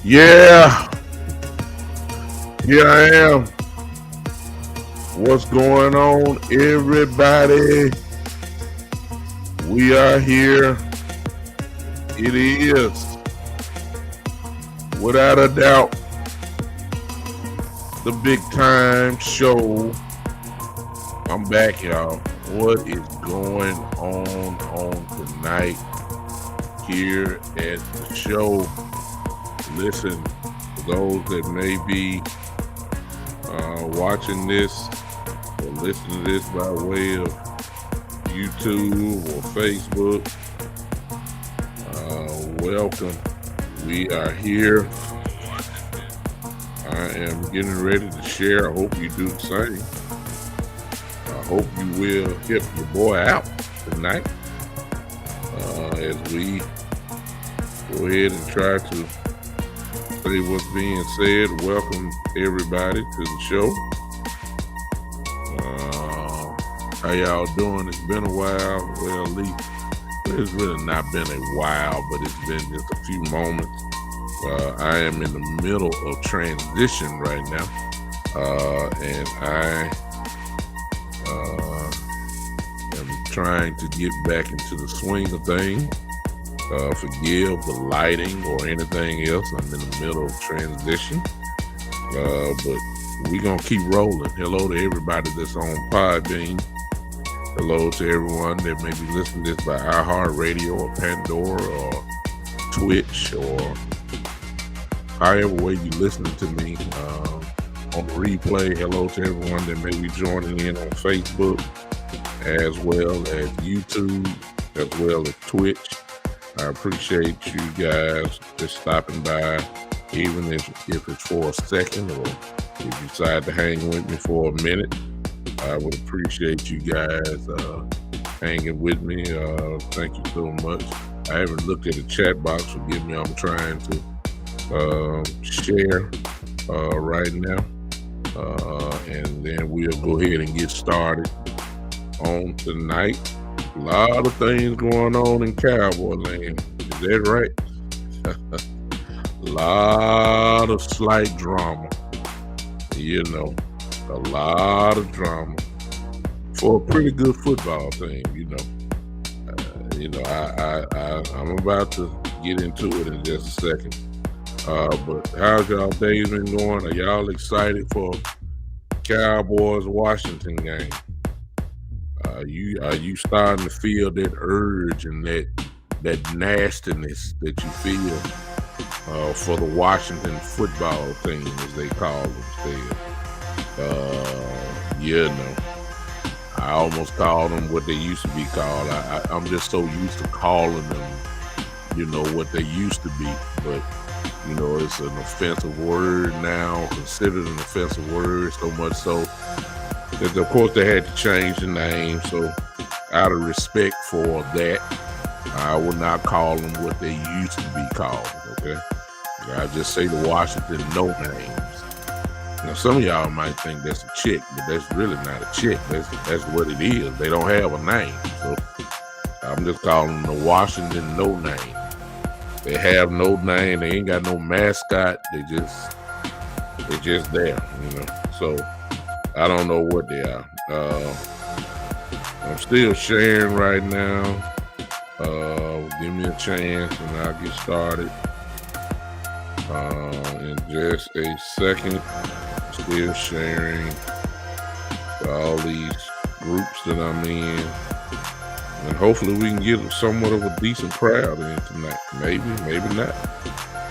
Yeah, here I am. What's going on, everybody? We are here. It is, without a doubt, the big time show. I'm back, y'all. What is going on tonight here at the show? Listen, for those that may be watching this or listening to this by way of YouTube or Facebook, welcome. We are here. I am getting ready to share. I hope you do the same. I hope you will help your boy out tonight as we go ahead and try to say what's being said. Welcome everybody to the show. How y'all doing? It's been a while. Well, at least it's really not been a while, but it's been just a few moments. I am in the middle of transition right now, and I am trying to get back into the swing of things. Forgive the lighting or anything else. I'm in the middle of transition, but we're going to keep rolling. Hello to everybody that's on Podbean. Hello to everyone that may be listening to this by iHeartRadio or Pandora or Twitch or however way you listening to me on the replay. Hello to everyone that may be joining in on Facebook as well as YouTube as well as Twitch. I appreciate you guys just stopping by, even if it's for a second or if you decide to hang with me for a minute. I would appreciate you guys hanging with me. Thank you so much. I haven't looked at the chat box. Forgive me. I'm trying to share right now. And then we'll go ahead and get started on tonight. A lot of things going on in Cowboy land. Is that right? A lot of slight drama. You know, a lot of drama for a pretty good football team. I'm about to get into it in just a second. But how's y'all days been going? Are y'all excited for Cowboys Washington game? Are you starting to feel that urge and that nastiness that you feel for the Washington football team, as they call themselves. No. I almost called them what they used to be called. I'm just so used to calling them, what they used to be. But, it's an offensive word now, considered an offensive word, so much so that, of course, they had to change the name. So, out of respect for that, I will not call them what they used to be called, okay? I just say the Washington no names. Now, some of y'all might think that's a chick, but that's really not a chick. That's what it is. They don't have a name, so I'm just calling them the Washington no name. They have no name. They ain't got no mascot. They're just there, So I don't know what they are. I'm still sharing right now. Give me a chance and I'll get started. In just a second. Still sharing all these groups that I'm in. And hopefully we can get somewhat of a decent crowd in tonight. Maybe not.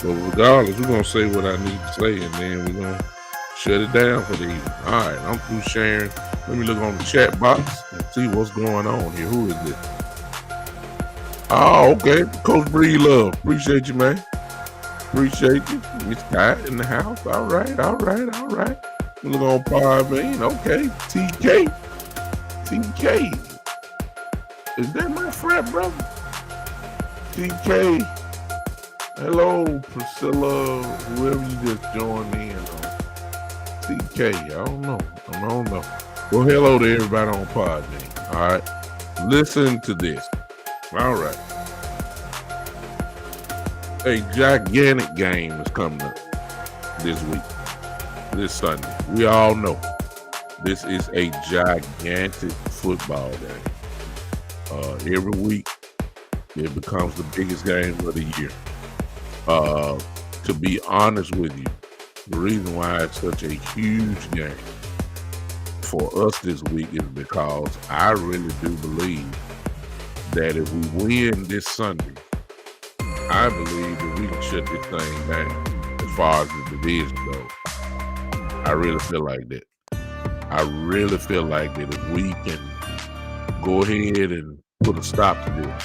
But regardless, we're going to say what I need to say and then we're going to shut it down for the evening. All right, I'm through sharing. Let me look on the chat box and see what's going on here. Who is this? Oh, okay. Coach Bree Love. Appreciate you, man. Appreciate you. Miss Scott in the house. All right. Look on Podbean. Okay. TK. Is that my frat brother? TK. Hello, Priscilla. Whoever you just joined in on. TK. I don't know. Well, hello to everybody on Podbean. All right. Listen to this. All right. A gigantic game is coming up this week, this Sunday. We all know this is a gigantic football game. Every week, it becomes the biggest game of the year. To be honest with you, the reason why it's such a huge game for us this week is because I really do believe that if we win this Sunday, I believe that we can shut this thing down as far as the division goes. I really feel like that. I really feel like that if we can go ahead and put a stop to this,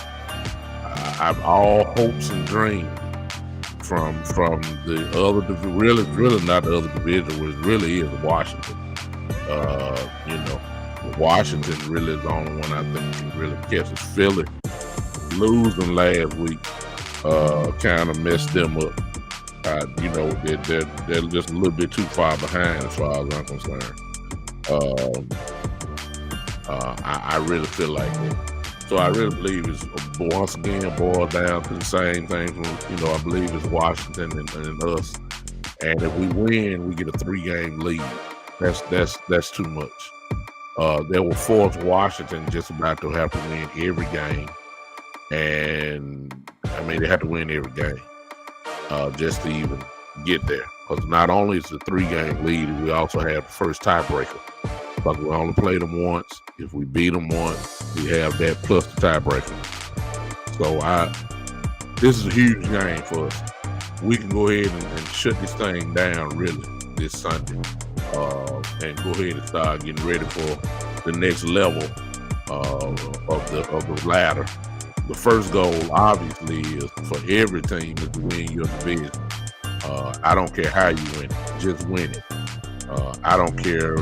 I've all hopes and dreams from the other division, really not the other division, which really is Washington. Washington really is the only one I think can really catch us. Philly losing last week kind of messed them up. They're just a little bit too far behind as far as I'm concerned. I really feel like that. So I really believe it's once again boiled down to the same thing. I believe it's Washington and us. And if we win, we get a 3-game lead. That's too much. They will force Washington just about to have to win every game. And they have to win every game just to even get there. Because not only is the 3-game lead, we also have the first tiebreaker. Because we only played them once. If we beat them once, we have that plus the tiebreaker. So this is a huge game for us. We can go ahead and shut this thing down really this Sunday, and go ahead and start getting ready for the next level of the ladder. The first goal, obviously, is for every team is to win your division. I don't care how you win it, just win it. I don't care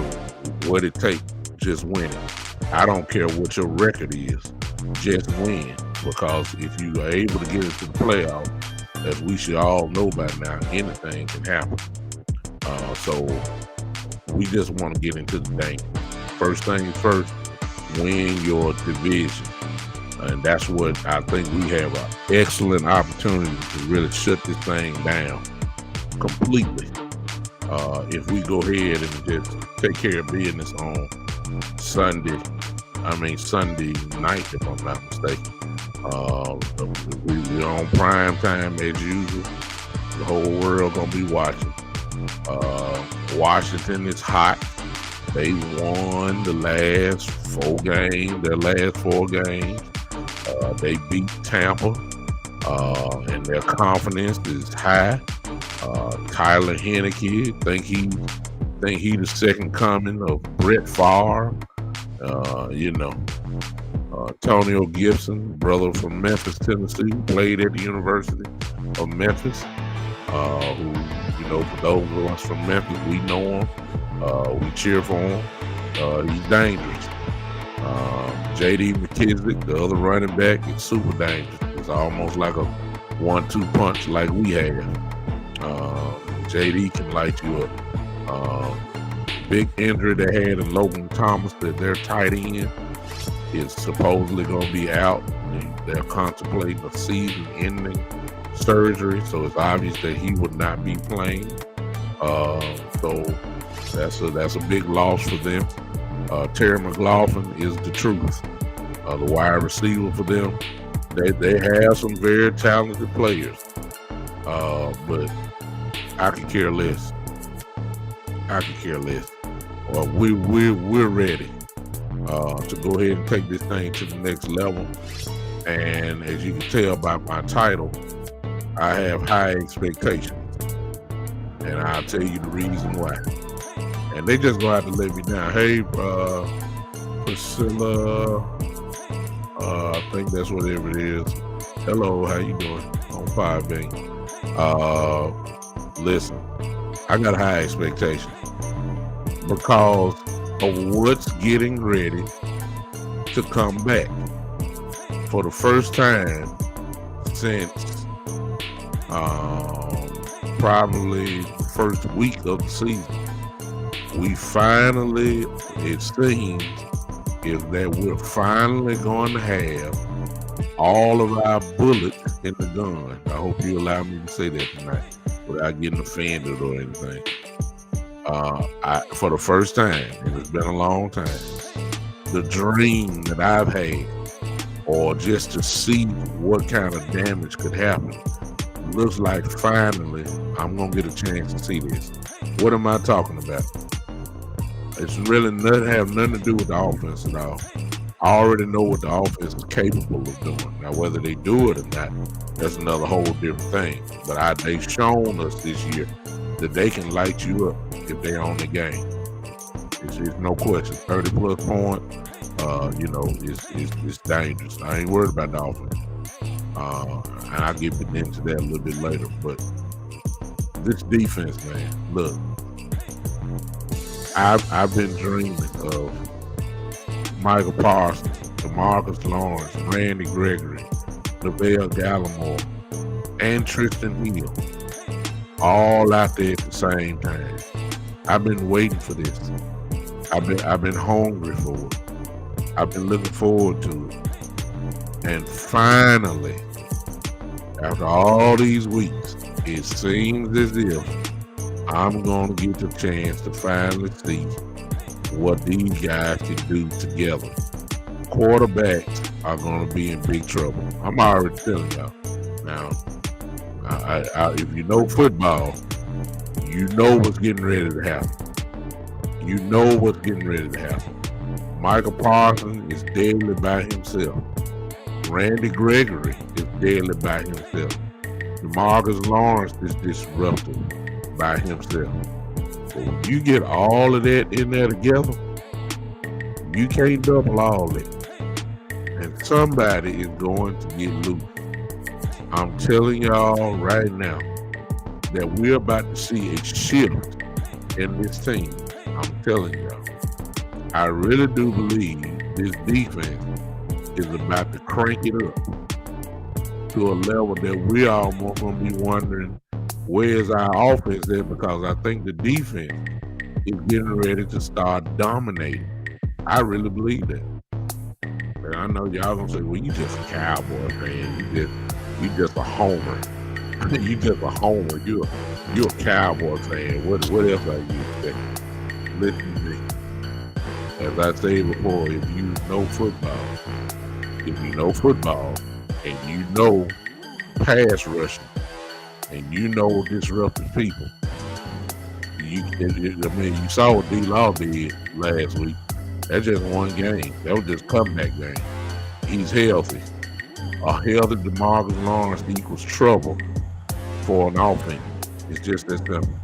what it takes, just win it. I don't care what your record is, just win. Because if you are able to get into the playoffs, as we should all know by now, anything can happen. So we just want to get into the game. First thing first, win your division. And that's what I think we have an excellent opportunity to really shut this thing down completely. If we go ahead and just take care of business on Sunday night, if I'm not mistaken. We're on prime time as usual. The whole world gonna be watching. Washington is hot. They won their last 4 games. They beat Tampa. and their confidence is high. Tyler Heineke think he the second coming of Brett Favre. You know, Antonio Gibson, brother from Memphis, Tennessee, played at the University of Memphis. Who, for those of us from Memphis, we know him. We cheer for him. He's dangerous. J.D. McKissick, the other running back, is super dangerous. It's almost like a 1-2 punch like we have. J.D. can light you up. Big injury they had in Logan Thomas, that their tight end, is supposedly going to be out. They're contemplating a season-ending surgery, so it's obvious that he would not be playing. So that's a big loss for them. Terry McLaughlin is the truth. The wide receiver for them. They have some very talented players, but I could care less. We're ready to go ahead and take this thing to the next level. And as you can tell by my title, I have high expectations, and I'll tell you the reason why. And they just gonna have to let me down. Hey, Priscilla, I think that's whatever it is. Hello, how you doing? On 5B. Listen, I got high expectations because of what's getting ready to come back for the first time since probably the first week of the season. We finally, it seems, is that we're finally going to have all of our bullets in the gun. I hope you allow me to say that tonight without getting offended or anything. For the first time, and it's been a long time, the dream that I've had, or just to see what kind of damage could happen, looks like finally I'm going to get a chance to see this. What am I talking about? It's really have nothing to do with the offense at all. I already know what the offense is capable of doing. Now, whether they do it or not, that's another whole different thing. But they've shown us this year that they can light you up if they're on the game. It's no question. 30-plus points, it's dangerous. I ain't worried about the offense. And I'll get into that a little bit later. But this defense, man, look. I've been dreaming of Michael Parsons, DeMarcus Lawrence, Randy Gregory, Neville Gallimore, and Tristan Hill, all out there at the same time. I've been waiting for this. I've been hungry for it. I've been looking forward to it. And finally, after all these weeks, it seems as if I'm going to get the chance to finally see what these guys can do together. Quarterbacks are going to be in big trouble. I'm already telling y'all. Now, if you know football, you know what's getting ready to happen. You know what's getting ready to happen. Michael Parsons is deadly by himself. Randy Gregory is deadly by himself. DeMarcus Lawrence is disruptive by himself. But when you get all of that in there together, you can't double all that. And somebody is going to get loose. I'm telling y'all right now that we're about to see a shift in this team. I'm telling y'all. I really do believe this defense is about to crank it up to a level that we almost going to be wondering where's our offense at, because I think the defense is getting ready to start dominating. I really believe that. And I know y'all gonna say, well, you just a Cowboy fan. You just a homer. You just a homer. You're a Cowboy fan. What else are you expecting? Listen to me. As I said before, if you know football and you know pass rushing and you know disruptive people, you saw what D-Law did last week. That's just one game. That was just comeback game. He's healthy. A healthy DeMarcus Lawrence equals trouble for an offense. It's just that simple.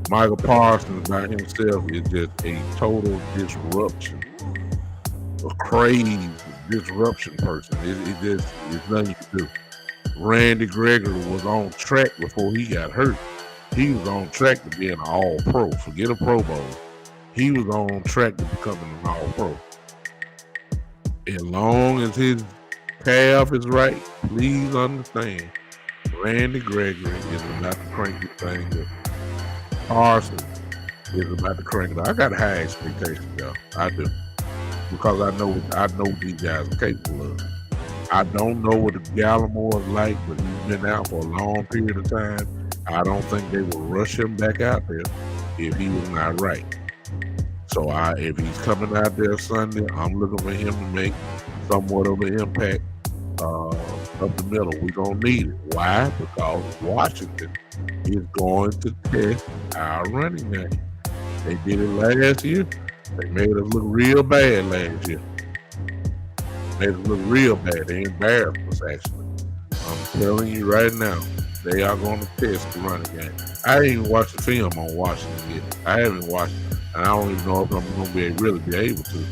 Michael Parsons by himself is just a total disruption, a crazy disruption person. It just it's nothing you can do. Randy Gregory was on track before he got hurt. He was on track to being an all pro. Forget a Pro Bowl. He was on track to becoming an all pro. As long as his calf is right, please understand, Randy Gregory is about to crank this thing up. Parsons is about to crank it up. I got high expectations, y'all. I do. Because I know what these guys are capable of. I don't know what the Gallimore is like, but he's been out for a long period of time. I don't think they will rush him back out there if he was not right. So if he's coming out there Sunday, I'm looking for him to make somewhat of an impact up the middle. We're going to need it. Why? Because Washington is going to test our running game. They did it last year. They made us look real bad last year. Made us look real bad. They embarrassed us, actually. I'm telling you right now, they are going to test the running game. I ain't even watched the film on Washington yet. I haven't watched it, and I don't even know if I'm going to really be able to.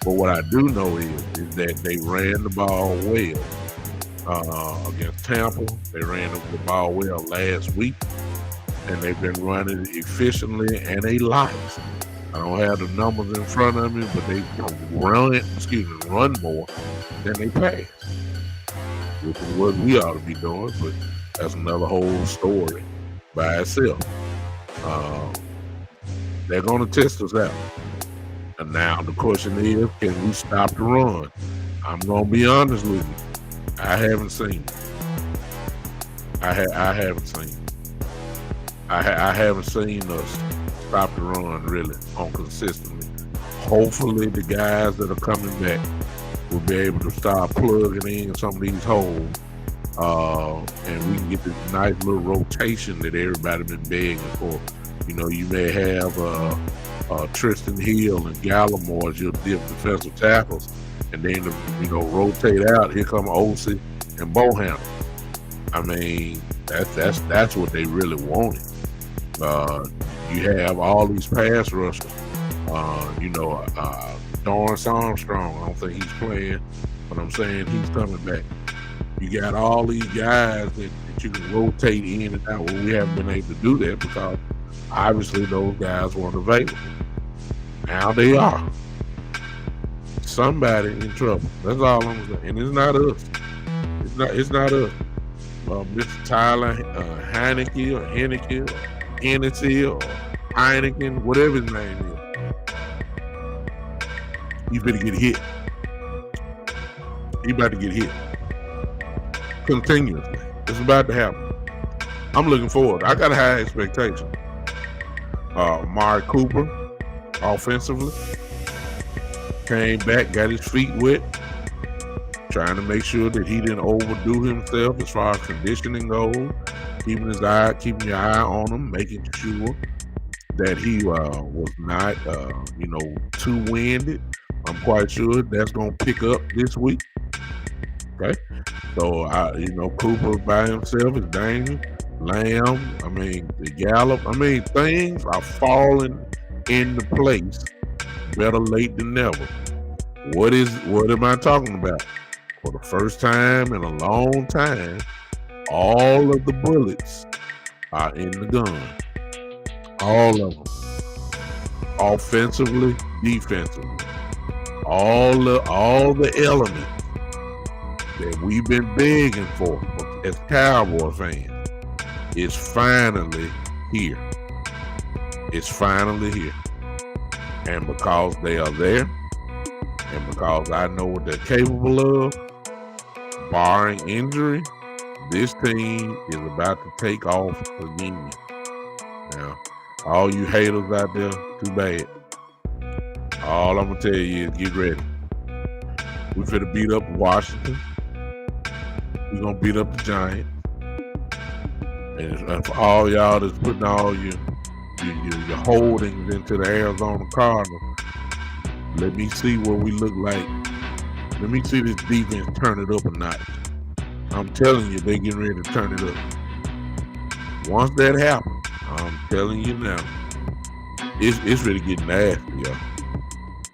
But what I do know is that they ran the ball well against Tampa. They ran the ball well last week, and they've been running it efficiently, and they lost. I don't have the numbers in front of me, but they run more than they pass, which is what we ought to be doing, but that's another whole story by itself. They're going to test us out. And now the question is, can we stop the run? I'm going to be honest with you. I haven't seen it. I haven't seen it. I haven't seen us stop the run really on consistently. Hopefully the guys that are coming back will be able to start plugging in some of these holes, and we can get this nice little rotation that everybody been begging for. You know, you may have Tristan Hill and Gallimore as your defensive tackles, and then rotate out. Here come OC and Bohanna. I mean, that's what they really wanted. You have all these pass rushers. Dorrance Armstrong, I don't think he's playing, but I'm saying he's coming back. You got all these guys that you can rotate in and out. Well, we haven't been able to do that because obviously those guys weren't available. Now they are. Somebody in trouble. That's all I'm saying. And it's not us. It's not us. Mr. Tyler Heineke or Hennessy or Heineken, whatever his name is. He's going to get hit. He's about to get hit. Continuously. It's about to happen. I'm looking forward. I got a high expectation. Amari Cooper, offensively, came back, got his feet wet, trying to make sure that he didn't overdo himself as far as conditioning goes, keeping your eye on him, making sure that he was not, too winded. I'm quite sure that's going to pick up this week. Okay, so Cooper by himself is dangerous. Lamb, the Gallup, things are falling into place. Better late than never. What am I talking about? For the first time in a long time, all of the bullets are in the gun. All of them. Offensively, defensively. All the elements that we've been begging for as Cowboy fans is finally here. It's finally here. And because they are there, and because I know what they're capable of, barring injury, this team is about to take off again. Now, all you haters out there, too bad. All I'm going to tell you is get ready. We're finna beat up Washington. We're going to beat up the Giants. And for all y'all that's putting all your holdings into the Arizona Cardinals, let me see what we look like. Let me see this defense turn it up a notch. I'm telling you, they getting ready to turn it up. Once that happens, I'm telling you now, it's really getting nasty, y'all.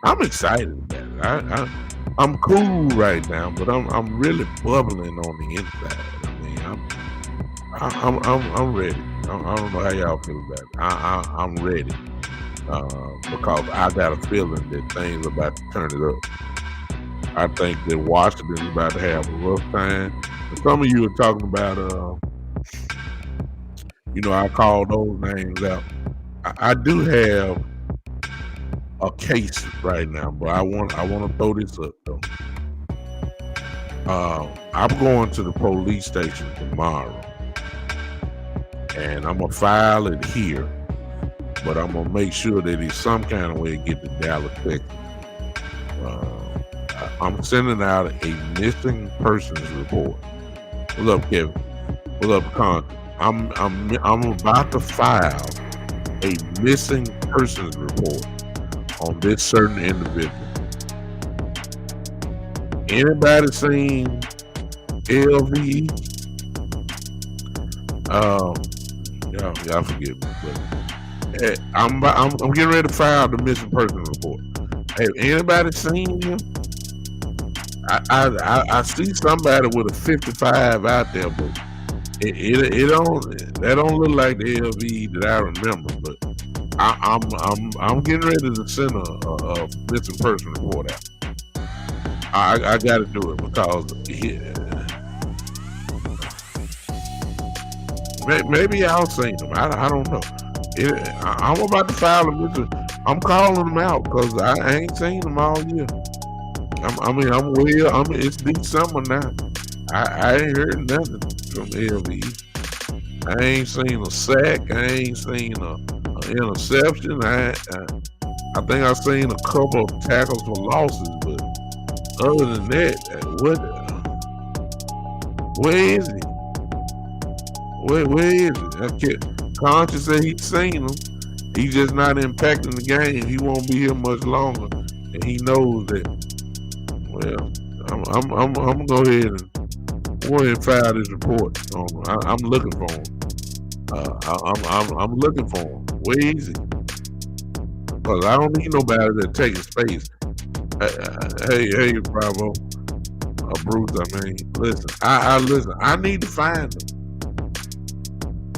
I'm excited about it. I'm cool right now, but I'm really bubbling on the inside. I mean, I'm ready. I don't know how y'all feel about it. I'm ready because I got a feeling that things are about to turn it up. I think that Washington's about to have a rough time. But some of you are talking about, I call those names out. I do have a case right now, but I want to throw this up though. I'm going to the police station tomorrow, and I'm gonna file it here, but I'm gonna make sure that it's some kind of way to get to Dallas, Texas. I'm sending out a missing persons report. What's up, Kevin? What's up, Con? I'm about to file a missing persons report on this certain individual. Anybody seen LV? Y'all forgive me, but I'm getting ready to file the missing person report. Have anybody seen him? I see somebody with a 55 out there, but that don't look like the LV that I remember. But I'm getting ready to send a missing person report out. I got to do it because maybe y'all seen them. I don't know. I'm about to file them. I'm calling them out because I ain't seen them all year. It's December now. I ain't heard nothing from LV. I ain't seen a sack. I ain't seen a interception. I think I've seen a couple of tackles for losses, but other than that, where is he? Where is he? Conscious said he's seen him. He's just not impacting the game. He won't be here much longer, and he knows that. Well, I'm gonna go ahead and file this report on him. I'm looking for him. I'm looking for him. Where is he? Because I don't need nobody that take his space. Hey, Bravo, Bruce. Listen. Listen. I need to find him.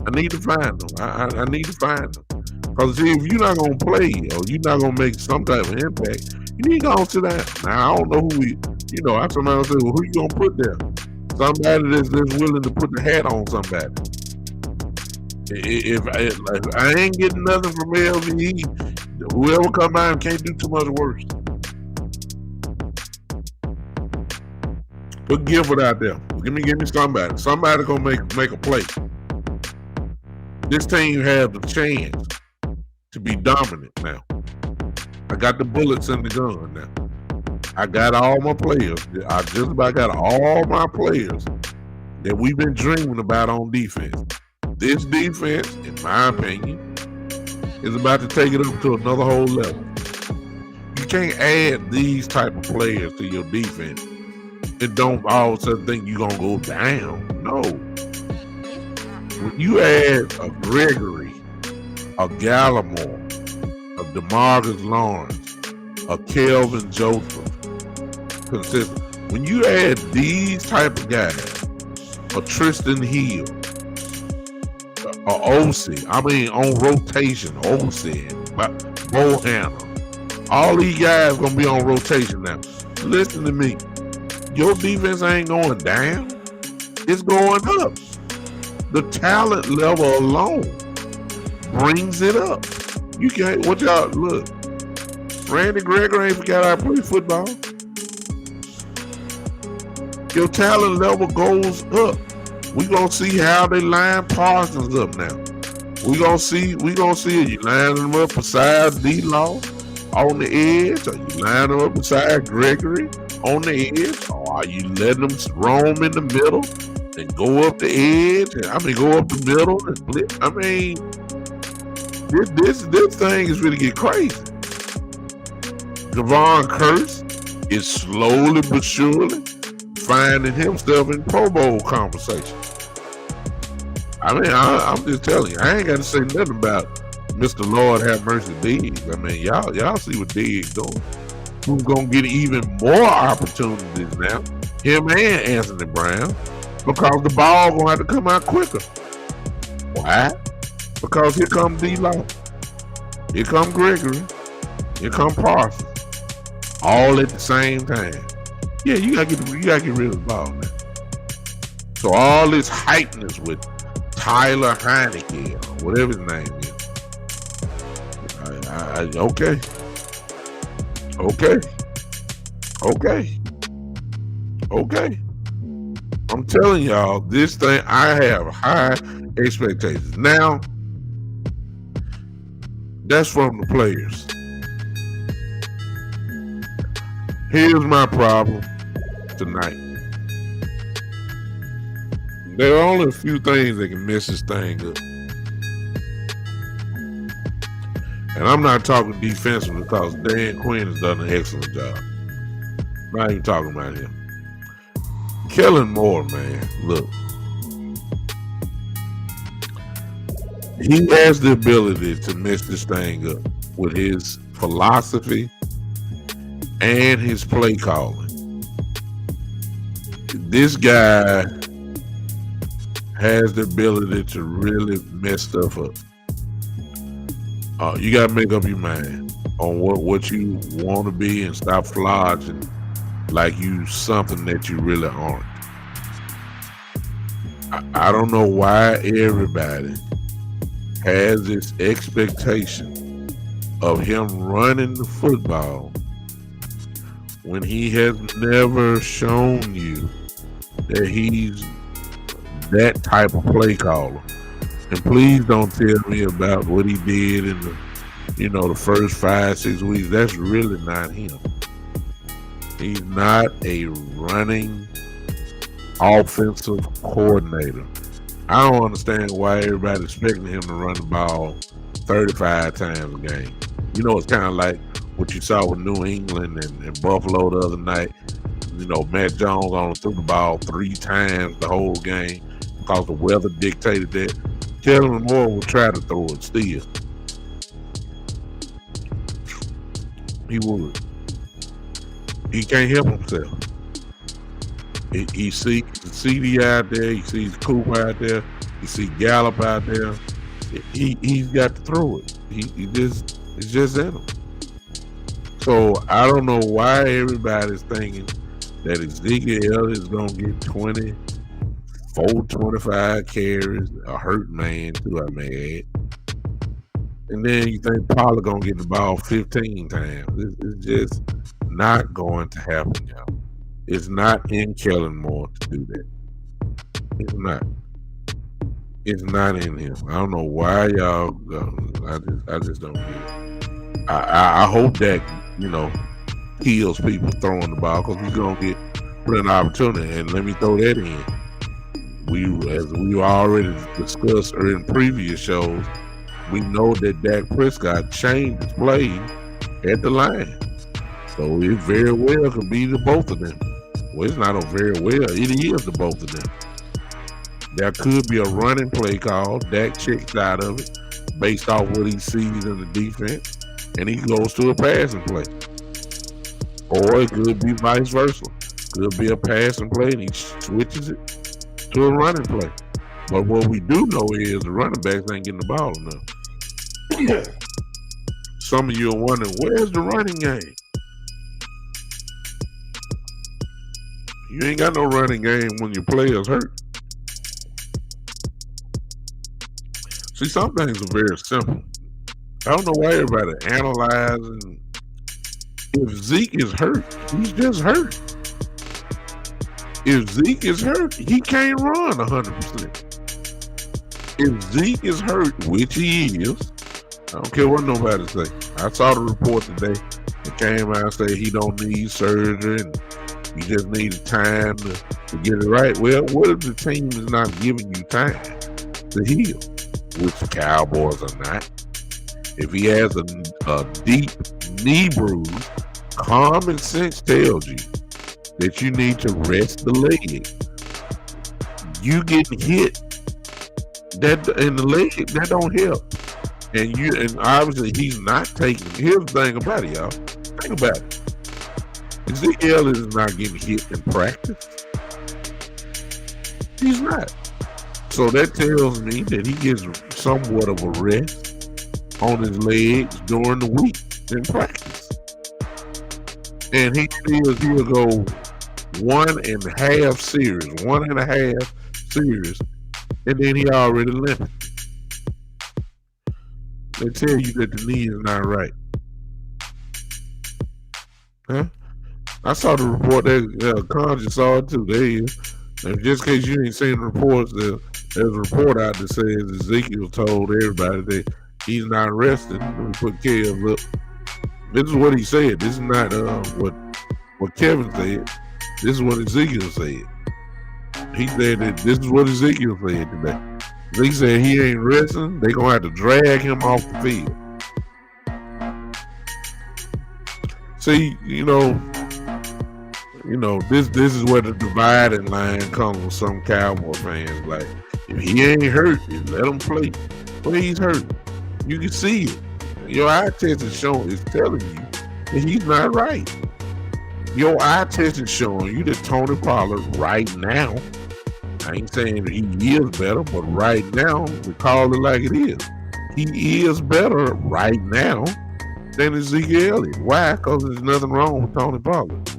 I need to find them. I need to find them. Because if you're not going to play or you're not going to make some type of impact, you need to go sit down. Now, I don't know who I somebody say, well, who you going to put there? Somebody that's willing to put the hat on somebody. If I ain't getting nothing from LVE, whoever come by and can't do too much worse. Put Gifford out there. Give me somebody. Somebody gonna make a play. This team has the chance to be dominant now. I got the bullets in the gun now. I got all my players. I just about got all my players that we've been dreaming about on defense. This defense, in my opinion, is about to take it up to another whole level. You can't add these type of players to your defense and don't all of a sudden think you're gonna go down. No. When you add a Gregory, a Gallimore, a DeMarcus Lawrence, a Kelvin Joseph, consistent. When you add these type of guys, a Tristan Hill, a OC, on rotation, OC, Bohanna, all these guys gonna be on rotation now. Listen to me. Your defense ain't going down. It's going up. The talent level alone brings it up. You can't, look. Randy Gregory ain't forgot how to play football. Your talent level goes up. We gonna see how they line Parsons up now. We gonna see it. You line them up beside D-Law on the edge, or you line them up beside Gregory on the edge, or are you letting them roam in the middle and go up the edge? Go up the middle and blitz. This thing is really get crazy. Javon Curse is slowly but surely finding himself in Pro Bowl conversation. I mean, I'm just telling you, I ain't got to say nothing about Mr. Lord have mercy Diggs. I mean, y'all see what Diggs doing. Who's gonna get even more opportunities now? Him and Anthony Brown, because the ball gonna have to come out quicker. Why? Because here come D-Law, here come Gregory, here come Parsons, all at the same time. Yeah, you gotta get rid of the ball now. So all this hypeness with Tyler Heineke, or whatever his name is. Okay. I'm telling y'all, this thing, I have high expectations. Now, that's from the players. Here's my problem tonight. There are only a few things that can mess this thing up. And I'm not talking defensively because Dan Quinn has done an excellent job. I'm not even talking about him. Kellen Moore, man, look. He has the ability to mess this thing up with his philosophy and his play calling. This guy has the ability to really mess stuff up. You gotta make up your mind on what you want to be and stop flogging like you something that you really aren't. I don't know why everybody has this expectation of him running the football when he has never shown you that he's that type of play caller. And please don't tell me about what he did in the first 5-6 weeks. That's really not him. He's not a running offensive coordinator. I don't understand why everybody's expecting him to run the ball 35 times a game. It's kind of like what you saw with New England and Buffalo the other night. Matt Jones only threw the ball 3 times the whole game because the weather dictated that. Kellen Moore will try to throw it still. He would. He can't help himself. He sees CD out there. He sees Cooper out there. He sees Gallup out there. He's got to throw it. It's just in him. So I don't know why everybody's thinking that Ezekiel Elliott is going to get 25 carries, a hurt man too, I may add. And then you think Pollard going to get the ball 15 times. It's just not going to happen, y'all. It's not in Kellen Moore to do that. It's not. It's not in him. I don't know why y'all. I just don't get it. I hope that kills people throwing the ball because he's gonna get put an opportunity. And let me throw that in. As we already discussed in previous shows, we know that Dak Prescott changed his play at the line. So it very well could be the both of them. Well, it's not a very well. It is the both of them. There could be a running play call. Dak checks out of it based off what he sees in the defense, and he goes to a passing play. Or it could be vice versa. Could be a passing play, and he switches it to a running play. But what we do know is the running backs ain't getting the ball enough. Some of you are wondering, where's the running game? You ain't got no running game when your players hurt. See, some things are very simple. I don't know why everybody analyzing. If Zeke is hurt, he's just hurt. If Zeke is hurt, he can't run 100%. If Zeke is hurt, which he is, I don't care what nobody say. I saw the report today. It came out and said he don't need surgery and he just needs time to get it right. Well, what if the team is not giving you time to heal, which the Cowboys are not? If he has a deep knee bruise, common sense tells you that you need to rest the leg. You getting hit that in the leg, that don't help. And obviously he's not taking. Here's the thing about it, y'all. Think about it. Ezekiel is not getting hit in practice. He's not. So that tells me that he gets somewhat of a rest on his legs during the week in practice. And he'll go 1.5 series, and then he already limping. They tell you that the knee is not right. Huh? I saw the report that Conjure saw it too. There he is. And just in case you ain't seen the reports, there's a report out that says Ezekiel told everybody that he's not resting. Let me put Kev up. This is what he said. This is not what Kevin said. This is what Ezekiel said. He said that this is what Ezekiel said today. He said he ain't resting. They gonna have to drag him off the field. See, this is where the dividing line comes with some Cowboy fans. Like, if he ain't hurt, just let him play. Well, he's hurt. You can see it. Your eye test is telling you that he's not right. Your eye test is showing you that Tony Pollard right now, I ain't saying that he is better, but right now, we call it like it is. He is better right now than Ezekiel Elliott. Why? Because there's nothing wrong with Tony Pollard.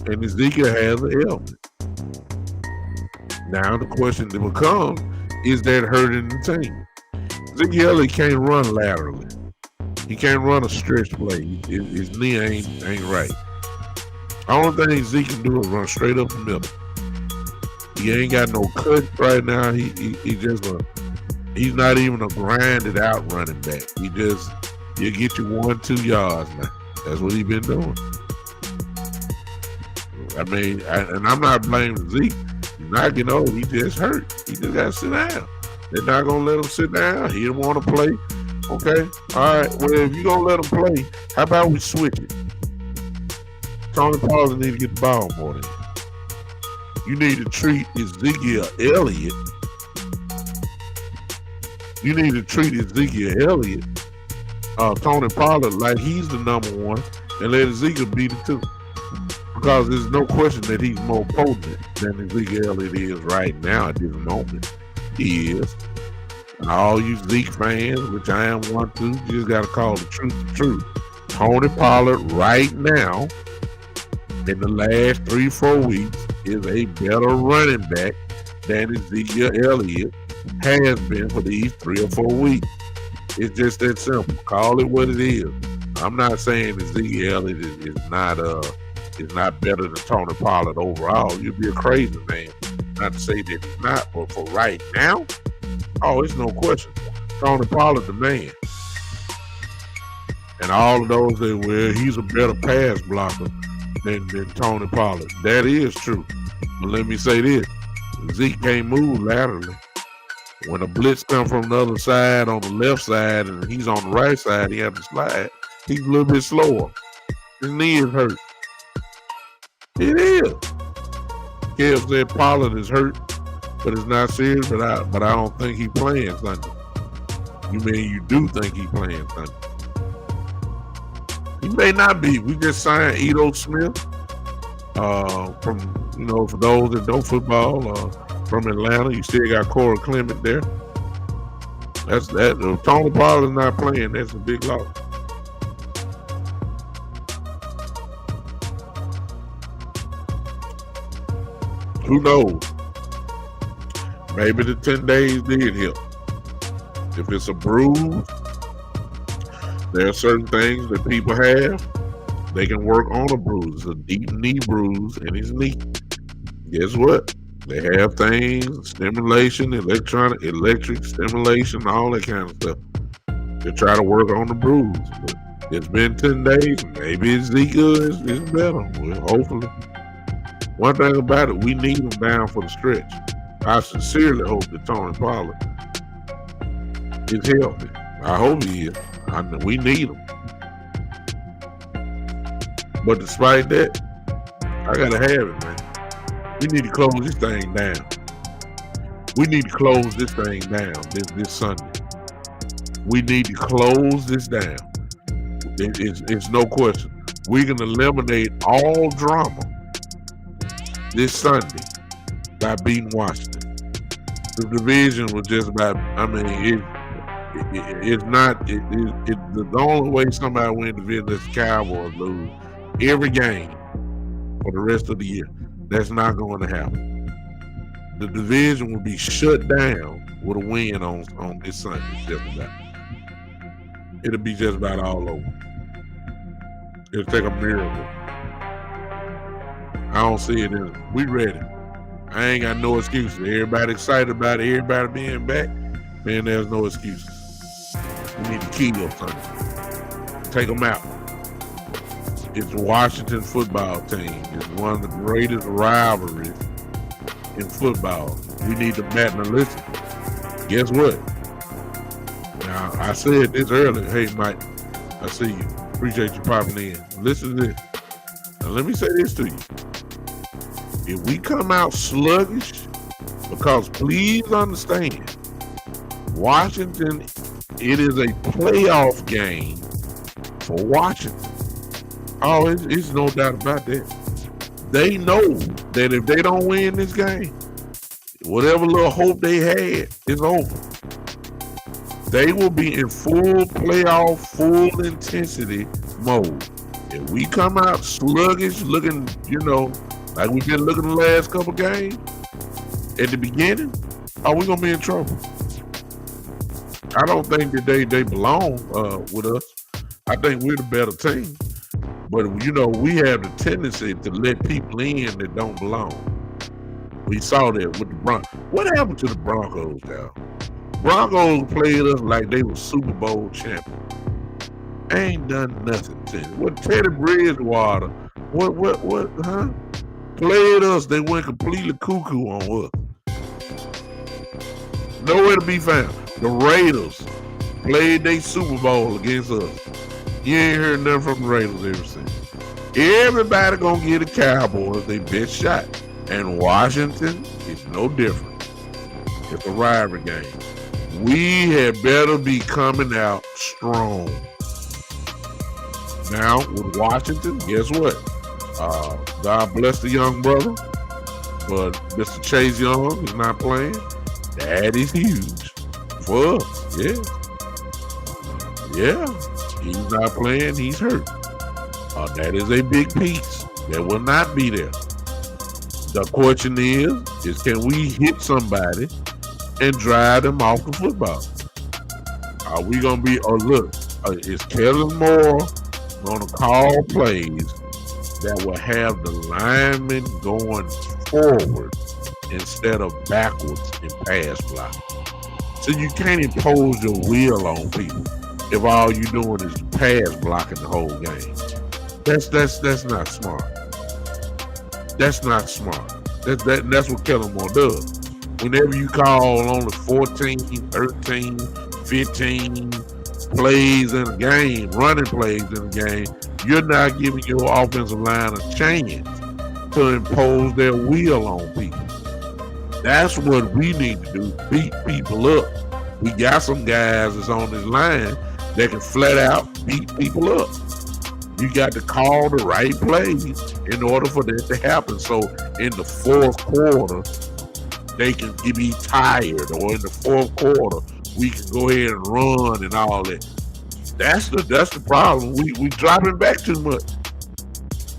And Ezekiel has an ailment. Now the question that becomes, is that hurting the team? Ezekiel Elliott can't run laterally. He can't run a stretch play. His knee ain't right. The only thing Zeke can do is run straight up the middle. He ain't got no cut right now. He's not even a grinded out running back. He'll get you 1-2 yards now. That's what he's been doing. I mean, and I'm not blaming Zeke. He's not getting old. He just hurt. He just got to sit down. They're not going to let him sit down. He didn't want to play. Okay. All right. Well, if you're going to let him play, how about we switch it? Tony Pollard need to get the ball more than you need to treat Ezekiel Elliott. You need to treat Ezekiel Elliott, Tony Pollard, like he's the number one, and let Ezekiel be the two. Because there's no question that he's more potent than Ezekiel Elliott is right now at this moment. He is. And all you Zeke fans, which I am one too, you just got to call the truth. Tony Pollard right now, in the last 3-4 weeks, is a better running back than Ezekiel Elliott has been for these 3 or 4 weeks. It's just that simple. Call it what it is. I'm not saying Ezekiel Elliott is not better than Tony Pollard overall. You'd be a crazy man not to say that he's not. But for right now, it's no question. Tony Pollard the man. And all of those that he's a better pass blocker than Tony Pollard. That is true. But let me say this. Zeke can't move laterally. When a blitz comes from the other side on the left side and he's on the right side, he has to slide. He's a little bit slower. His knee is hurt. It is. Kev said Pollard is hurt, but it's not serious, but I don't think he's playing Sunday. You mean you do think he's playing Sunday? He may not be. We just signed Edo Smith for those that know football, from Atlanta. You still got Corey Clement there. That's that. If Tony Pollard's not playing, that's a big loss. Who knows? Maybe the 10 days did help. If it's a bruise, there are certain things that people have. They can work on a bruise, a deep knee bruise in his knee. Guess what? They have things, stimulation, electric stimulation, all that kind of stuff to try to work on the bruise. But it's been 10 days. Maybe Ezekiel is better. Well, hopefully. One thing about it, we need him down for the stretch. I sincerely hope that Tony Pollard is healthy. I hope he is. We need him. But despite that, I gotta have it, man. We need to close this thing down. We need to close this thing down this Sunday. We need to close this down. It's no question. We can eliminate all drama this Sunday by beating Washington. The division was just about. I mean, it's not. The only way somebody win the division is the Cowboys lose every game for the rest of the year. That's not going to happen. The division will be shut down with a win on this Sunday. Just about. It'll be just about all over. It'll take a miracle. I don't see it in it. We ready. I ain't got no excuses. Everybody excited about it. Everybody being back. Man, there's no excuses. We need to kill something. Take them out. It's the Washington football team. It's one of the greatest rivalries in football. We need to match. Now listen, guess what? Now, I said this earlier. Hey, Mike, I see you. Appreciate you popping in. Listen to this. Now, let me say this to you. If we come out sluggish, because please understand, Washington, it is a playoff game for Washington. Oh, it's no doubt about that. They know that if they don't win this game, whatever little hope they had is over. They will be in full playoff, full intensity mode. If we come out sluggish, looking, like we've been looking the last couple games, at the beginning, we're going to be in trouble. I don't think that they belong with us. I think we're the better team. But, we have the tendency to let people in that don't belong. We saw that with the Broncos. What happened to the Broncos, y'all? Broncos played us like they were Super Bowl champions. Ain't done nothing to them. What Teddy Bridgewater, huh? Played us, they went completely cuckoo on us. Nowhere to be found. The Raiders played their Super Bowl against us. You ain't heard nothing from the Raiders ever since. Everybody gonna give the Cowboys their best shot. And Washington is no different. It's a rivalry game. We had better be coming out strong. Now, with Washington, guess what? God bless the young brother, but Mr. Chase Young is not playing. That is huge for us. Yeah. He's not playing. He's hurt. That is a big piece. That will not be there. The question is can we hit somebody and drive them off the football? Are we going to be, is Kellen Moore going to call plays that will have the linemen going forward instead of backwards in pass block? So you can't impose your will on people if all you're doing is pass blocking the whole game. That's not smart. That's not smart. That's what Kellen Moore does. Whenever you call only 14, 13, 15 plays in a game, running plays in a game, you're not giving your offensive line a chance to impose their will on people. That's what we need to do, beat people up. We got some guys that's on this line that can flat out beat people up. You got to call the right plays in order for that to happen. So in the fourth quarter, they can be tired, or in the fourth quarter, we can go ahead and run and all that. That's the problem. We dropping back too much.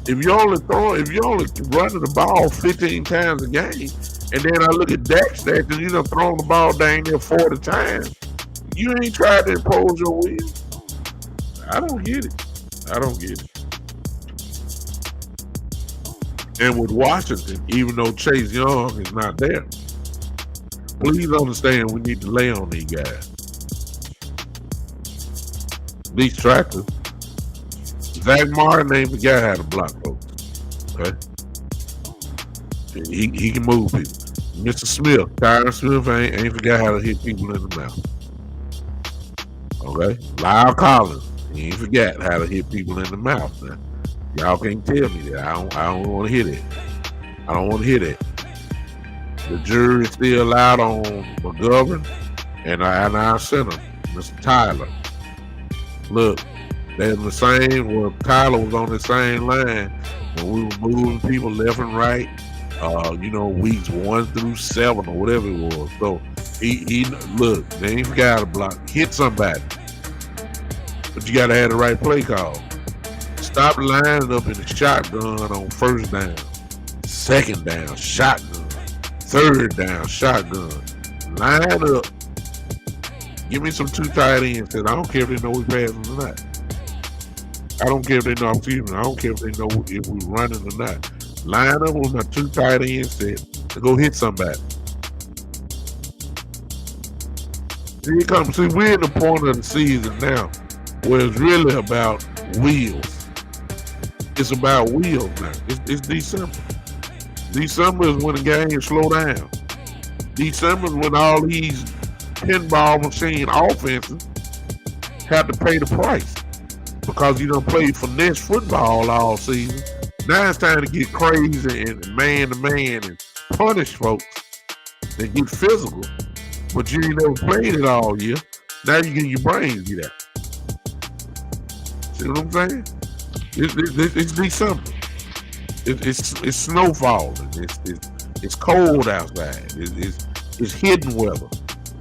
If you only running the ball 15 times a game, and then I look at Dak's stats and you done thrown the ball down there 40 times, you ain't tried to impose your will. I don't get it. And with Washington, even though Chase Young is not there, please understand we need to lay on these guys. These tractors. Zach Martin ain't the guy how to block folks. Okay? He can move people. Mr. Smith, Tyron Smith ain't forgot how to hit people in the mouth. Okay? Lyle Collins, he ain't forgot how to hit people in the mouth now. Y'all can't tell me that. I don't want to hear that. I don't want to hear that. The jury is still out on McGovern and our center, Mr. Tyler. Look, they're the same. Well, Tyler was on the same line when we were moving people left and right. Weeks 1 through 7 or whatever it was. So he look, they ain't got to block. Hit somebody, but you got to have the right play call. Stop lining up in the shotgun on first down, second down, shotgun, third down, shotgun. Line up. Give me some 2 tight ends. I don't care if they know we passing or not. I don't care if they know. I don't care if they know if we running or not. Line up with my 2 tight ends set to go hit somebody. Here it comes. See, we're in the point of the season now where it's really about wheels. It's about wheels now. It's December. December is when the game slow down. December is when all these pinball machine offenses have to pay the price because you done played finesse football all season. Now it's time to get crazy and man to man and punish folks and get physical. But you ain't never played it all year. Now you get your brains beat out. See what I'm saying? It's December. It's snow falling. It's cold outside. It's hidden weather.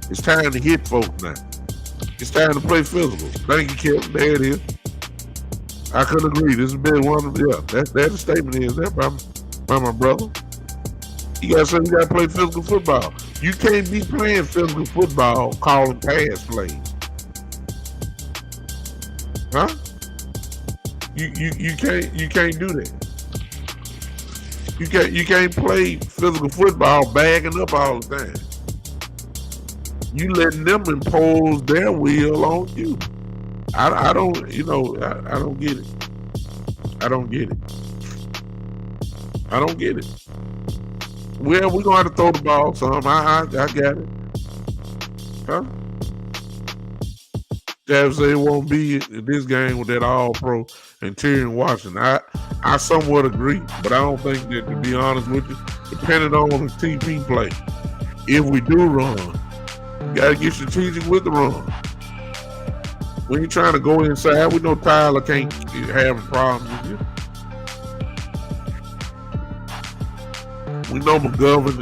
It's time to hit folks now. It's time to play physical. Thank you, Kevin. There it is. I couldn't agree. This has been one of that's the statement is that by my brother. You gotta say you gotta play physical football. You can't be playing physical football calling pass plays. Huh? You can't do that. You can't play physical football bagging up all the time. You letting them impose their will on you. I don't get it. I don't get it. I don't get it. Well, we're gonna have to throw the ball some. I got it. Huh? Jav say it won't be in this game with that all-pro and Tyrion Washington. I somewhat agree, but I don't think that, to be honest with you, depending on the TP play, if we do run, you gotta get strategic with the run. When you're trying to go inside, we know Tyler can't have problems with you. We know McGovern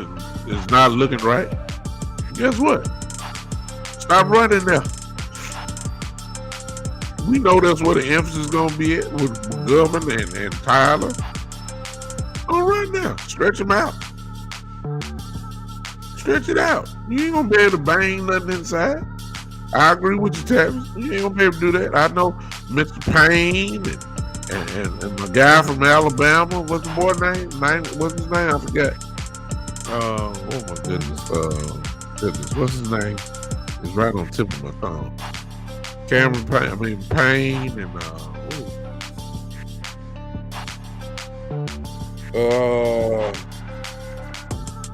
is not looking right. Guess what? Stop running there. We know that's where the emphasis is going to be at with McGovern and Tyler. Go run now. Stretch them out. Stretch it out. You ain't going to be able to bang nothing inside. I agree with you, Travis. You ain't gonna be able to do that. I know Mr. Payne and my guy from Alabama. What's the boy's name? What's his name? I forgot. Oh my goodness. What's his name? It's right on the tip of my tongue. Payne and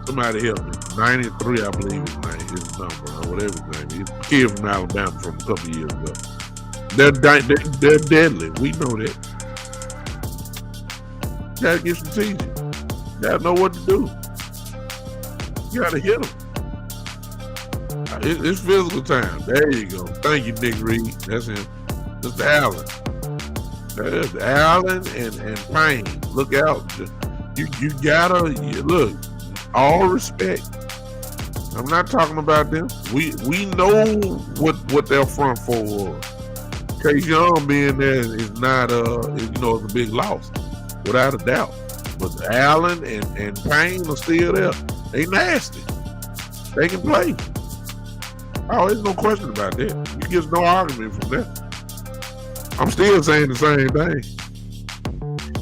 somebody help me. 93, I believe his number, or whatever his name is. He's a kid from Alabama from a couple of years ago. They're deadly. We know that. You gotta get strategic. You gotta know what to do. You gotta hit them. It's physical time. There you go. Thank you, Nick Reed. That's him. Mr. Allen. There's Allen and Payne. Look out. You gotta look. All respect. I'm not talking about them. We know what their front four was. Case Young being there is not it's a big loss, without a doubt. But Allen and Payne are still there. They nasty. They can play. Oh, there's no question about that. You get no argument from that. I'm still saying the same thing.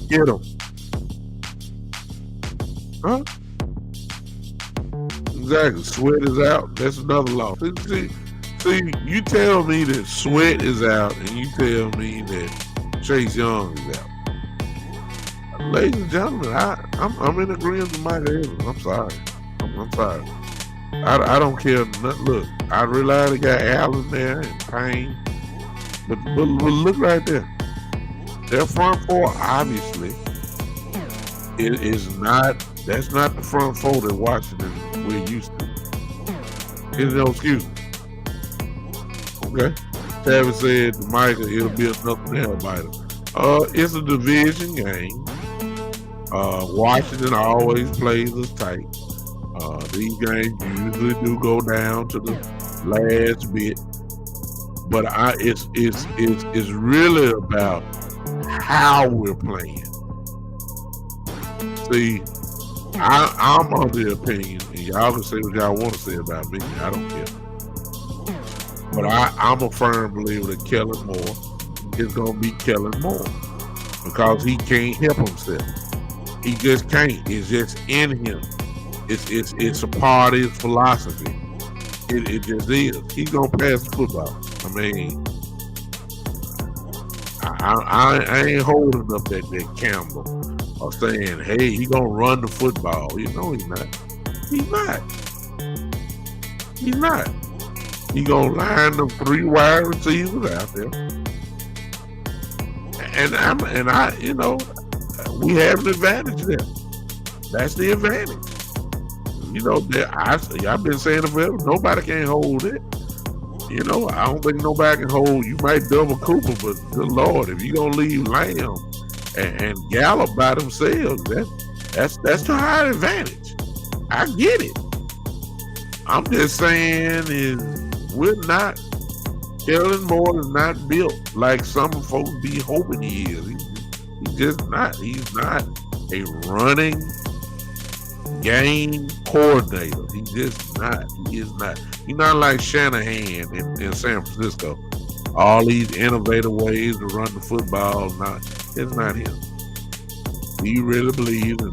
Get them. Huh? Exactly. Sweat is out. That's another loss. See, you tell me that Sweat is out, and you tell me that Chase Young is out. Ladies and gentlemen, I'm in agreement with Mike Evans. I'm sorry. I'm sorry. I don't care. Look, I realize they got Allen there and Payne, but look right there. Their front four, obviously, it is not. That's not the front four that Washington we're used to. There's no excuse. Okay. Tavis said to Michael, it'll be another nail biter. It's a division game. Washington always plays us tight. These games usually do go down to the last bit, but it's really about how we're playing. See, I'm of the opinion, and y'all can say what y'all want to say about me. I don't care. But I'm a firm believer that Kellen Moore is going to be Kellen Moore because he can't help himself. He just can't. It's just in him. It's a part of his philosophy. It just is. He's going to pass the football. I mean, I ain't holding up that Campbell or saying, hey, he going to run the football. You know he's not. He's not. He's not. He gonna line them 3 wide receivers out there, and I, we have an advantage there. That's the advantage. I've been saying it forever. Nobody can hold it. I don't think nobody can hold. You might double Cooper, but good Lord, if you gonna leave Lamb and Gallup by themselves, that's the high advantage. I get it. I'm just saying we're not. Kellen Moore is not built like some folks be hoping he is. He's just not. He's not a running game coordinator. He's just not. He is not. He's not like Shanahan in San Francisco. All these innovative ways to run the football. It's not him. He really believes in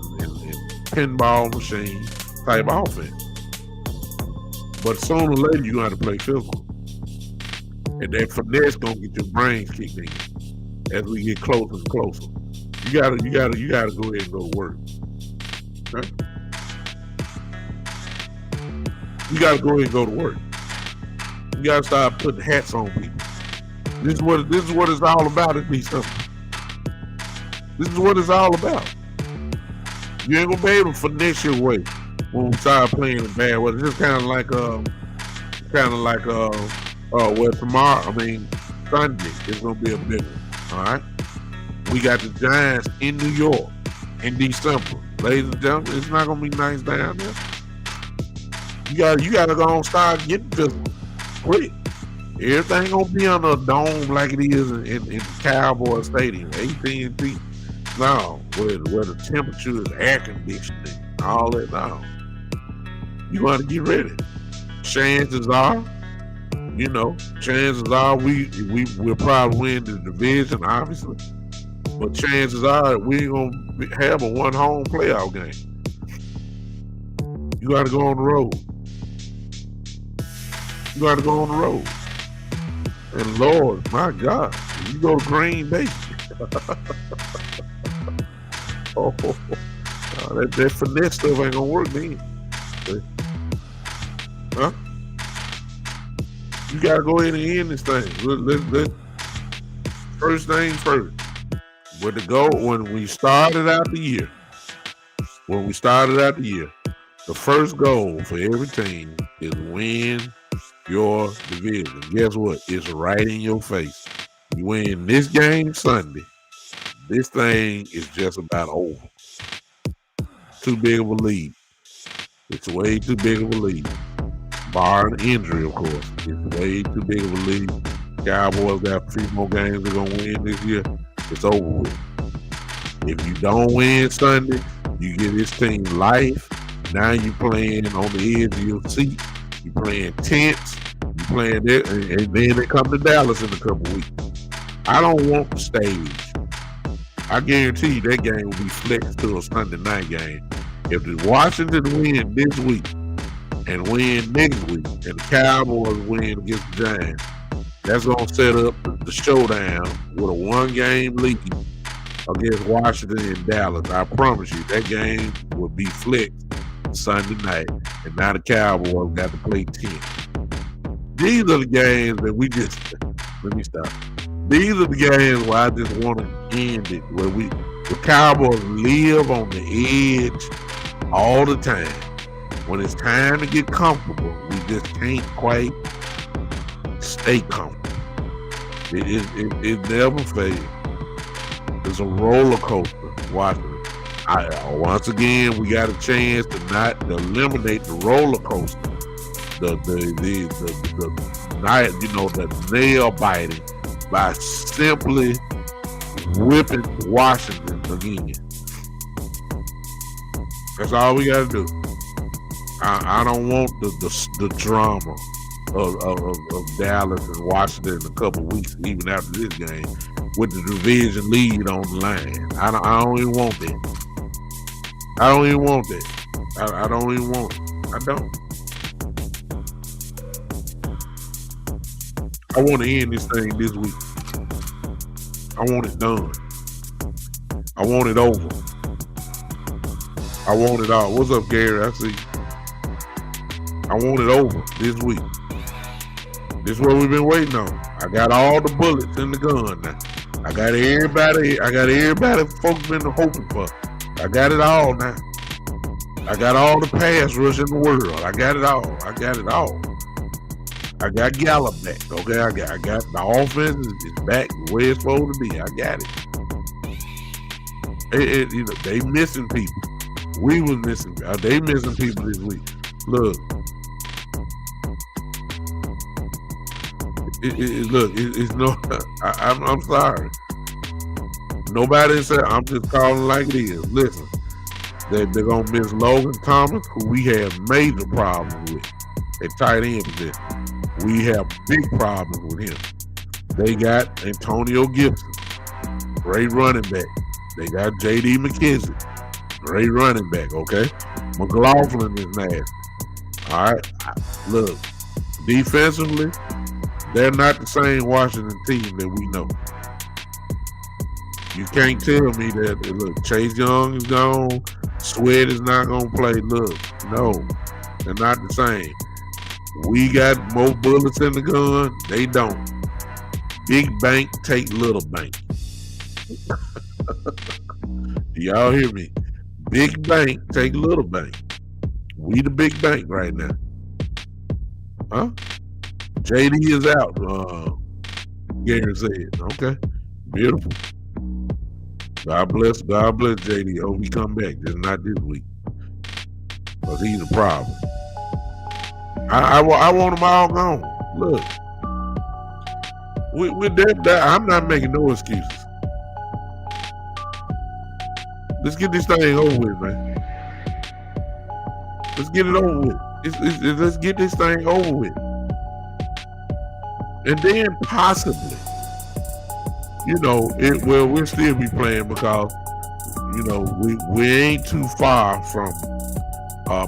pinball machine type offense. But sooner or later, you're going to have to play physical. And that finesse going to get your brains kicked in as we get closer and closer. You gotta go ahead and go to work. Okay? You gotta go ahead and go to work. You gotta start putting hats on people. This is what it's all about in these stuff. This is what it's all about. You ain't gonna be able to finesse your way when we start playing in bad weather. It's kind of like Sunday is gonna be a big one. All right, we got the Giants in New York in December. Ladies and gentlemen, it's not gonna be nice down there. You gotta go and start getting physical quick. Everything gonna be on a dome like it is in Cowboys Stadium, AT&T. No, where the temperature is air conditioning, all that. No, you got to get ready. Chances are we'll probably win the division, obviously. But chances are we ain't gonna have a one home playoff game. You got to go on the road. You got to go on the road. And Lord, my God, you go to Green Bay. That finesse stuff ain't gonna work then. Huh? You gotta go ahead and end this thing. Let first thing first. With the goal when we started out the year, the first goal for every team is win your division. Guess what? It's right in your face. You win this game Sunday, this thing is just about over. Too big of a lead. It's way too big of a lead. Barring injury, of course. It's way too big of a lead. Cowboys got 3 more games they're going to win this year. It's over with. If you don't win Sunday, you give this team life. Now you're playing on the edge of your seat. You're playing tense. You're playing there. And then they come to Dallas in a couple weeks. I don't want the stage. I guarantee you that game will be flexed to a Sunday night game. If the Washington win this week and win next week, and the Cowboys win against the Giants, that's going to set up the showdown with a 1-game lead against Washington and Dallas. I promise you, that game will be flexed Sunday night, and now the Cowboys got to play 10. These are the games that we just, let me stop. These are the games where I just want to end it, where the Cowboys live on the edge all the time. When it's time to get comfortable, we just can't quite stay comfortable. It never fails. It's a roller coaster watching it. Once again, we got a chance to not eliminate the roller coaster, the nail biting by simply whipping Washington again. That's all we got to do. I don't want the drama of Dallas and Washington in a couple weeks, even after this game, with the division lead on the line. I don't even want that. I don't even want that. I don't even want it. I don't. I want to end this thing this week. I want it done. I want it over. I want it all. What's up, Gary? I see. I want it over this week. This is what we've been waiting on. I got all the bullets in the gun now. I got everybody folks been hoping for. I got it all now. I got all the pass rush in the world. I got it all. I got Gallup back. Okay, I got the offense is back the way it's supposed to be. I got it. They missing people. We was missing. They missing people this week. Look. It's no. I'm sorry. Nobody said. I'm just calling like it is. Listen, they're gonna miss Logan Thomas, who we have major problems with at tight end position. We have big problems with him. They got Antonio Gibson, great running back. They got J.D. McKenzie, great running back. Okay, McLaughlin is nasty. All right, look, defensively, they're not the same Washington team that we know. You can't tell me that, look, Chase Young is gone, Sweat is not going to play. Look, no, they're not the same. We got more bullets in the gun. They don't. Big bank take little bank. Do y'all hear me? Big bank take little bank. We the big bank right now. Huh? JD is out. Gary said. Okay. Beautiful. God bless JD. Hope he come back. Just not this week. Because he's a problem. I want them all gone. Look. With that, I'm not making no excuses. Let's get this thing over with, man. Let's get it over with. Let's get this thing over with. And then possibly, we'll still be playing because, we ain't too far from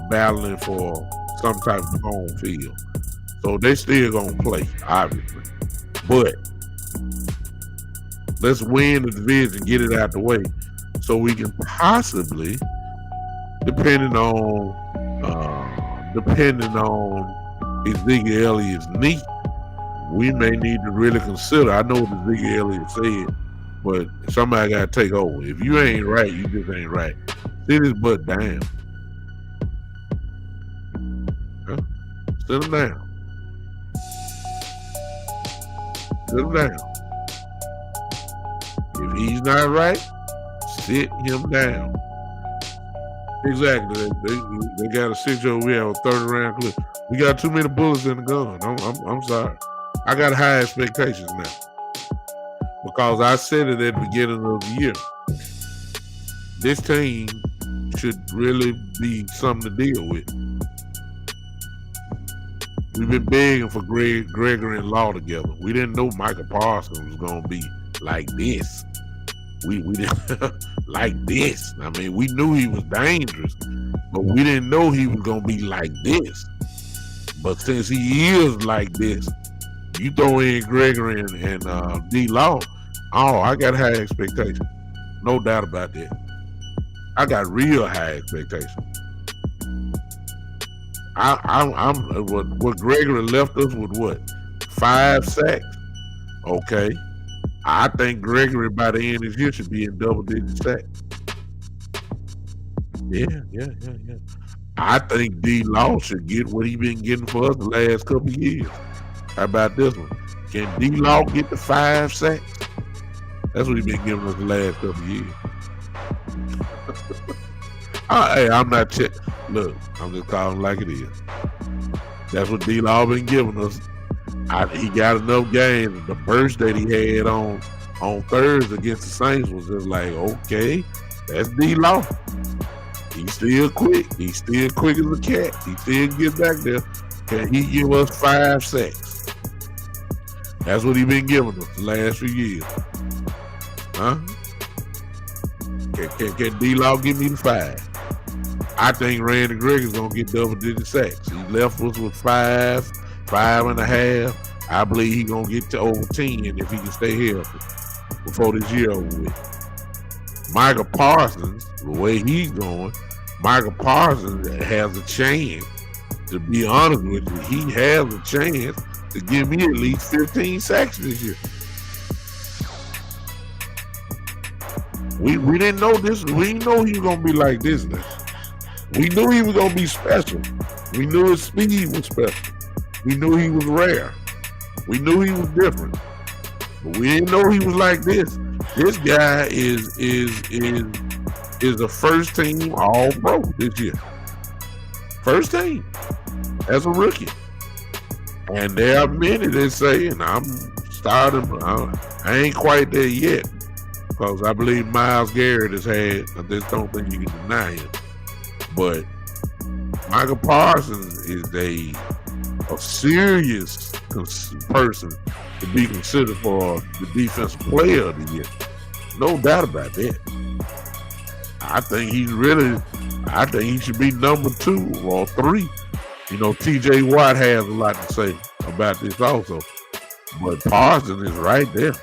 battling for some type of home field. So they still gonna play, obviously. But let's win the division, get it out the way, so we can possibly, depending on Ezekiel Elliott's knee, we may need to really consider. I know what Ezekiel Elliott said, but somebody got to take over. If you ain't right, you just ain't right. Sit his butt down. Sit him down. Sit him down. If he's not right, sit him down. Exactly. They got a situation. We have a 30-round clip. We got too many bullets in the gun. I'm sorry. I got high expectations now because I said it at the beginning of the year. This team should really be something to deal with. We've been begging for Gregory and Law together. We didn't know Michael Parsons was going to be like this. We didn't like this. I mean, we knew he was dangerous, but we didn't know he was going to be like this. But since he is like this, you throw in Gregory and D. Law, I got high expectations. No doubt about that. I got real high expectations. What Gregory left us with 5 sacks. Okay. I think Gregory by the end of this year should be in double digit sacks. Yeah. I think D Law should get what he been getting for us the last couple of years. How about this one? Can D Law get the 5 sacks? That's what he been giving us the last couple of years. Hey, I'm not check. Look, I'm just calling it like it is. That's what D Law been giving us. He got enough games. The burst that he had on Thursday against the Saints was just like, okay, that's D Law. He's still quick. He's still quick as a cat. He still gets back there. Can he give us 5 sacks? That's what he been giving us the last few years. Huh? Can D-Law give me the 5? I think Randy Gregory's going to get double-digit sacks. He left us with 5, 5.5. I believe he's going to get to over 10 if he can stay healthy before this year over with. Michael Parsons, the way he's going, Michael Parsons has a chance, to be honest with you, he has a chance to give me at least 15 sacks this year. We didn't know this. We didn't know he was going to be like this now. We knew he was going to be special. We knew his speed was special. We knew he was rare. We knew he was different. But we didn't know he was like this. This guy is a first team All Pro this year. First team as a rookie. And there are many that say, and I'm starting, I ain't quite there yet, because I believe Myles Garrett has had, I just don't think you can deny him. But Michael Parsons is a serious person to be considered for the defensive player of the year. No doubt about that. I think he should be number 2 or 3. You know, TJ Watt has a lot to say about this also. But Parsons is right there.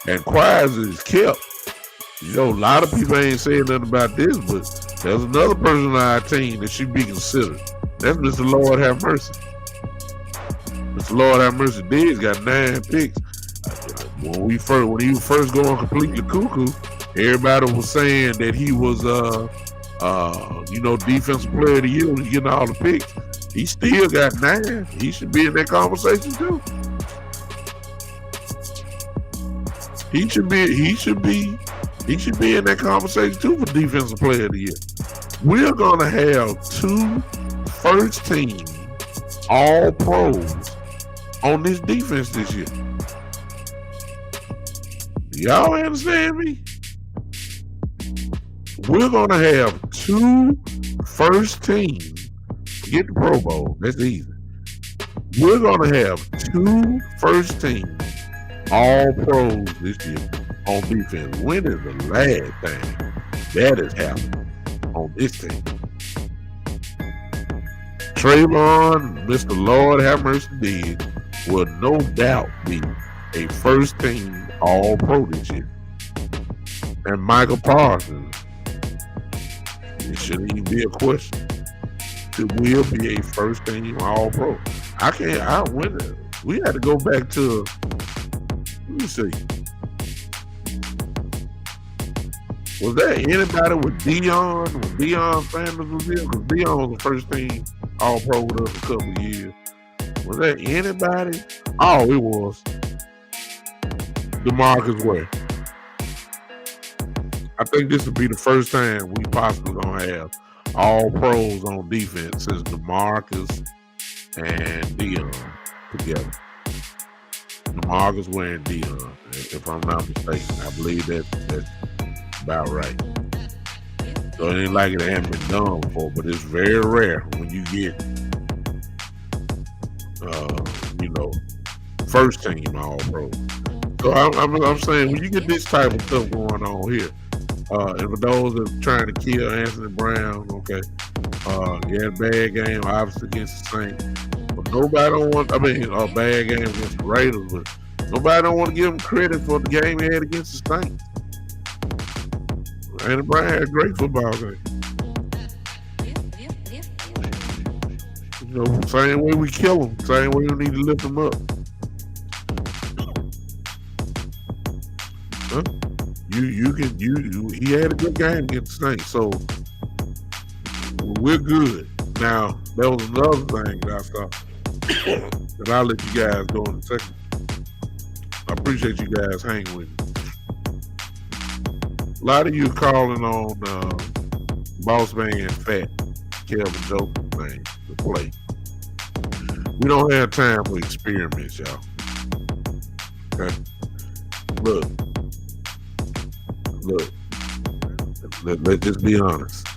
And Quires is kept. You know, a lot of people ain't saying nothing about this, but there's another person on our team that should be considered. That's Mr. Lord have mercy. Mr. Lord have mercy. Diggs got 9 picks. When he was first going completely cuckoo, everybody was saying that he was defensive player of the year, getting all the picks. He still got 9. He should be in that conversation too. He should be in that conversation too for defensive player of the year. We're gonna have 2 first team All Pros on this defense this year. Y'all understand me? We're gonna have 2 first team. Forget the Pro Bowl. That's easy. We're gonna have 2 first team All Pros this year on defense. When is the last thing that has happened on this team? Trayvon, Mr. Lord have mercy, Diggs will no doubt be a first team All Pro this year. And Michael Parsons, it shouldn't even be a question. It will be a first team All Pro. We had to go back to, let me see. Was there anybody with Deion? When Deion Sanders was here? Because Deion was the first team All Pro with us a couple of years. Was there anybody? Oh, it was DeMarcus Ware. I think this would be the first time we possibly gonna have All Pros on defense since DeMarcus and Deion together. DeMarcus Ware and Deion, if I'm not mistaken. I believe that's about right. So it ain't like it hasn't been done before, but it's very rare when you get first team All Pro. So I'm saying when you get this type of stuff going on here, and for those that are trying to kill Anthony Brown, okay, he had a bad game obviously against the Saints, but nobody don't want. I mean, a bad game against the Raiders, but nobody don't want to give him credit for the game he had against the Saints. Anthony Brown had a great football game. You know, same way we kill him, same way we need to lift him up. Huh? He had a good game against the Saints, so we're good. Now there was another thing that I saw that I'll let you guys go in a second. I appreciate you guys hanging with me. A lot of you calling on Boss Man Fat Kelvin Joseph thing to play. We don't have time for experiments, y'all. Okay. Look. Let's just be honest.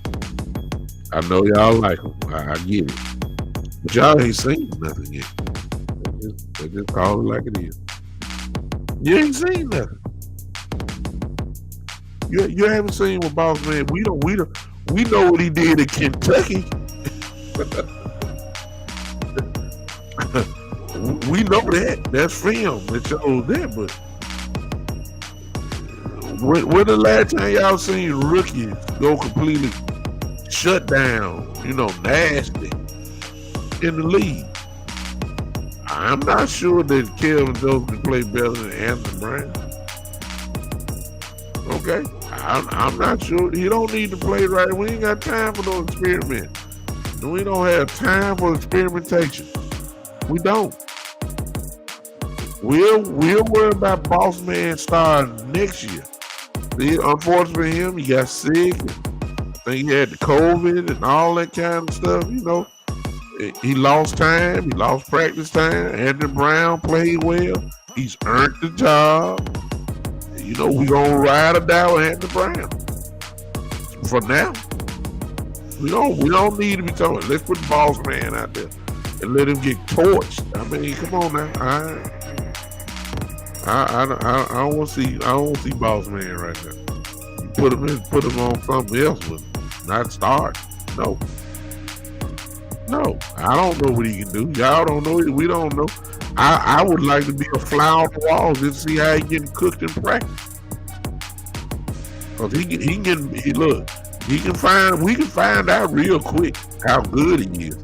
I know y'all like them. I get it. But y'all ain't seen nothing yet. They just call it like it is. You ain't seen nothing. You haven't seen what Boss Man. We know what he did in Kentucky. We know that. That's film that shows that, but when the last time y'all seen rookies go completely shut down, nasty in the league? I'm not sure that Kelvin Joseph can play better than Anthony Brown. Okay? I'm not sure. He don't need to play right. We ain't got time for no experiment. We don't have time for experimentation. We don't. We'll worry about Boss Man starting next year. See, unfortunately for him, he got sick. I think he had the COVID and all that kind of stuff. He lost time. He lost practice time. Anthony Brown played well. He's earned the job. We're gonna ride or die with Anthony Brown. For now, we don't need to be talking. Let's put the Boss Man out there and let him get torched. I mean, come on now. I don't want to see Boss Man right now. You put him on something else, but not start. No. I don't know what he can do. Y'all don't know it. We don't know. I would like to be a fly on the wall just to see how he getting cooked in practice. Cause we can find out real quick how good he is.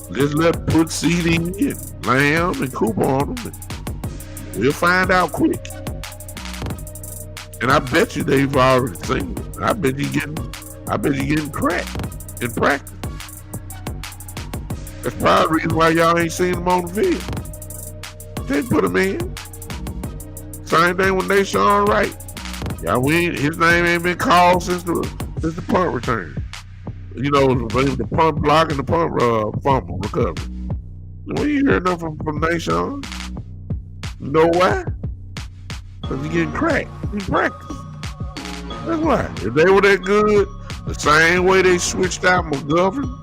Let's put CD in, Lamb and Cooper on him. We'll find out quick. And I bet you they've already seen it. I bet you getting cracked in practice. That's probably the reason why y'all ain't seen him on the field. They put him in. Same thing with Nashawn Wright. His name ain't been called since the punt return. The punt block and the punt fumble recovery. We ain't heard nothing from Nashawn. You know why? Because he's getting cracked in practice. That's why. If they were that good, the same way they switched out McGovern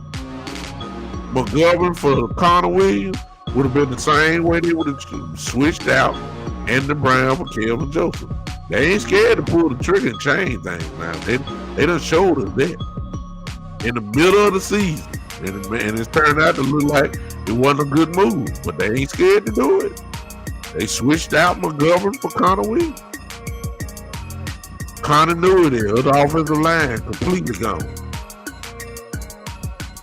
for Connor Williams would have been the same way they would have switched out Anthony Brown for Kelvin Joseph. They ain't scared to pull the trigger and change things now. They done showed us that in the middle of the season. And it's turned out to look like it wasn't a good move, but they ain't scared to do it. They switched out McGovern for Connor Williams. Continuity of the offensive line completely gone.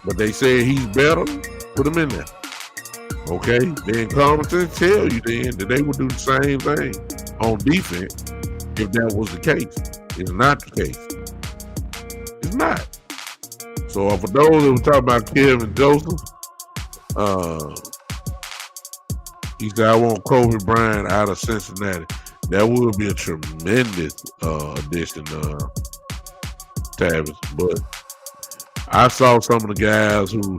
But they said he's better, put him in there. Okay, then common sense tell you then that they would do the same thing on defense if that was the case. It's not the case. It's not. So for those that were talking about Kelvin Joseph, he said, I want Kobe Bryant out of Cincinnati. That would be a tremendous addition, Tavis. But I saw some of the guys who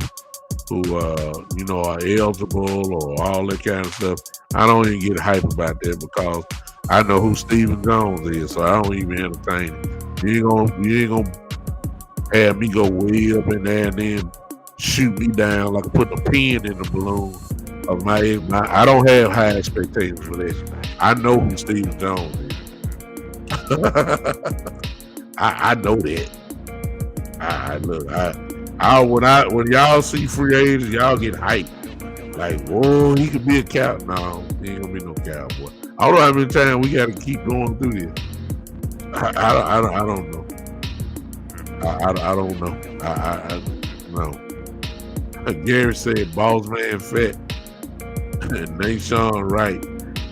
are eligible or all that kind of stuff. I don't even get hype about that because I know who Stephen Jones is, so I don't even entertain it. You ain't gonna have me go way up in there and then shoot me down like putting a pin in the balloon of my I don't have high expectations for this. I know who Stephen Jones is. I know that. When y'all see free agents, y'all get hyped. Like, whoa, he could be a cow. No, he ain't gonna be no cowboy. I don't know how many times we gotta keep going through this. I don't know. I don't know. No. Gary said Boss Man Fat and Nashawn Wright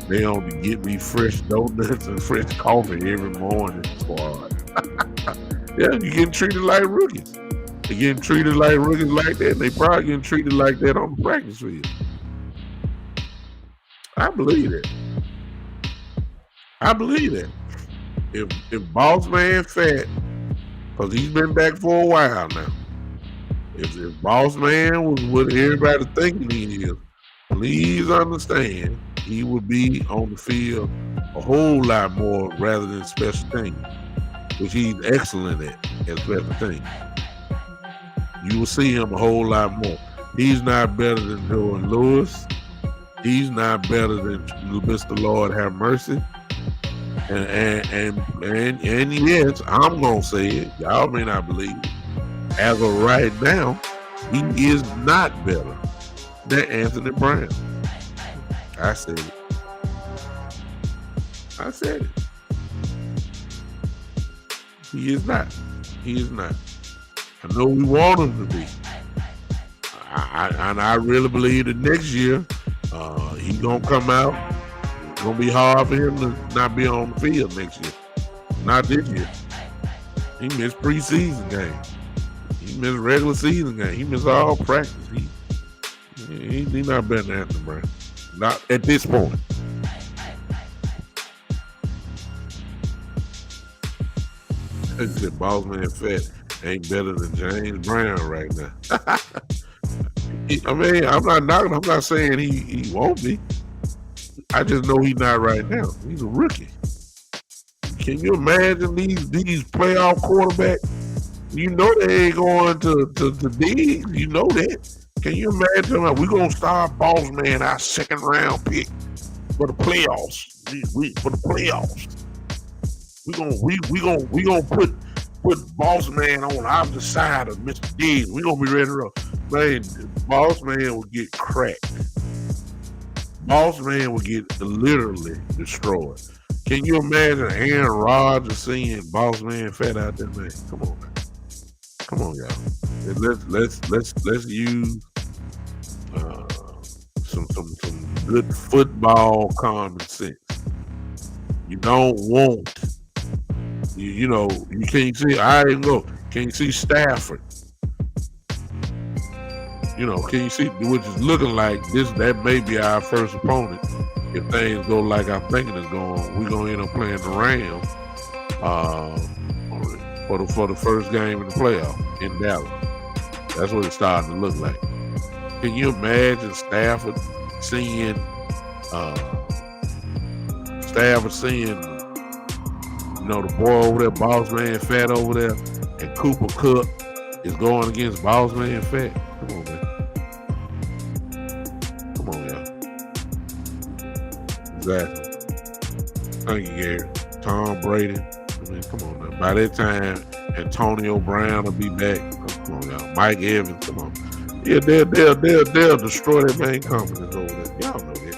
They on to get me fresh donuts and fresh coffee every morning squad. Yeah, you getting treated like rookies. They getting treated like rookies like that. And they probably getting treated like that on the practice field. I believe that. I believe that. If Boss Man Fat, because he's been back for a while now. If Boss Man was what everybody thinking he is, please understand he would be on the field a whole lot more rather than special teams, which he's excellent at special teams. You will see him a whole lot more. He's not better than Jordan Lewis. He's not better than Mr. Lord Have Mercy. And yes, I'm gonna say it. Y'all may not believe it. As of right now, he is not better than Anthony Brown. I said it. I said it. He is not. He is not. I know we want him to be. And I really believe that next year he's gonna come out. It's gonna be hard for him to not be on the field next year. Not this year. He missed preseason games. He missed regular season games. He missed all practice. He's not better than Anthony Brown. Not at this point. He said Boss Man Fat ain't better than James Brown right now. I mean, I'm not knocking. I'm not saying he won't be. I just know he's not right now. He's a rookie. Can you imagine these playoff quarterbacks? You know they ain't going to dig. You know that. Can you imagine? We're gonna start Boss Man, our second round pick for the playoffs. For the playoffs. We gonna put Boss Man on the opposite side of Mr. Diggs. We gonna be ready to roll. Man, Boss Man will get cracked. Boss Man will get literally destroyed. Can you imagine Aaron Rodgers seeing Boss Man Fat out there, man? Come on, man. Come on, y'all. Let's use some good football common sense. You don't want you know you can't see. I didn't go. Can you see Stafford? You know, can you see which is looking like this? That may be our first opponent if things go like I'm thinking it's going. We're gonna end up playing the Rams for the first game in the playoff in Dallas. That's what it's starting to look like. Can you imagine Stafford seeing the boy over there, Boss Man Fat over there, and Cooper Kupp is going against Boss Man Fat? Come on, man. Come on, y'all. Exactly. Thank you, Gary. Tom Brady. I mean, come on now. By that time, Antonio Brown will be back. Come on, y'all. Mike Evans, come on. Yeah, they'll destroy that main confidence over there. Y'all know that.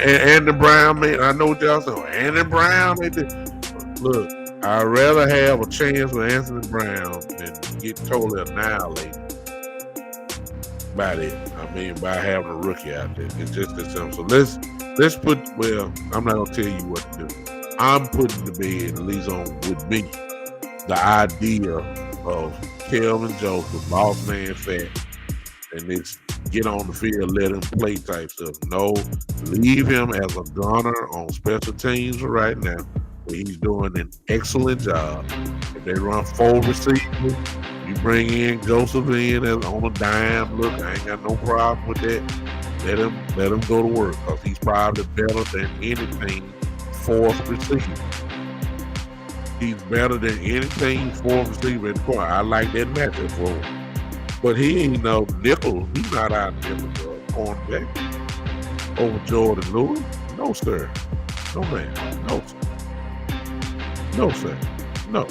And the Brown, man, I know what y'all saying. Andy Brown, they did. Look, I'd rather have a chance with Anthony Brown than get totally annihilated by that. I mean, by having a rookie out there. It's just that simple. So let's put. Well, I'm not gonna tell you what to do. I'm putting to bed, at least on with me, the idea of Kelvin Joseph, Boss Man Fat, and this get on the field, let him play type stuff. No, leave him as a gunner on special teams right now. He's doing an excellent job. If they run 4 receivers, you bring in Joseph in as on a dime. Look, I ain't got no problem with that. Let him go to work because he's probably better than anything 4th receiver. He's better than anything 4th receiver in the corner. I like that matchup for him. But he ain't no nickel. He's not out nickel cornerback over Jordan Lewis. No, sir. No, man. No, sir. No, sir. No.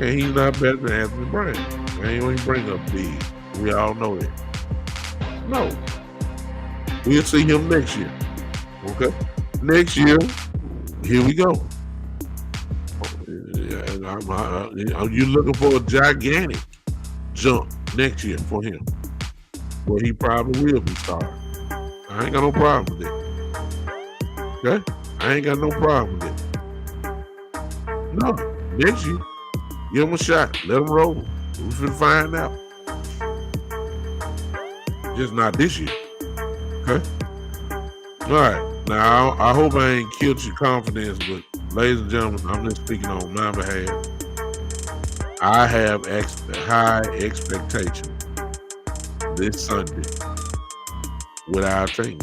And he's not better than Anthony Brown. I ain't even bring up big. We all know that. No. We'll see him next year. Okay? Next year, here we go. You're looking for a gigantic jump next year for him. Well, he probably will be starting. I ain't got no problem with that. Okay? I ain't got no problem with it. No, next year, give them a shot. Let them roll. We finna find out. Just not this year. Okay? All right. Now, I hope I ain't killed your confidence, but ladies and gentlemen, I'm just speaking on my behalf. I have high expectations this Sunday with our team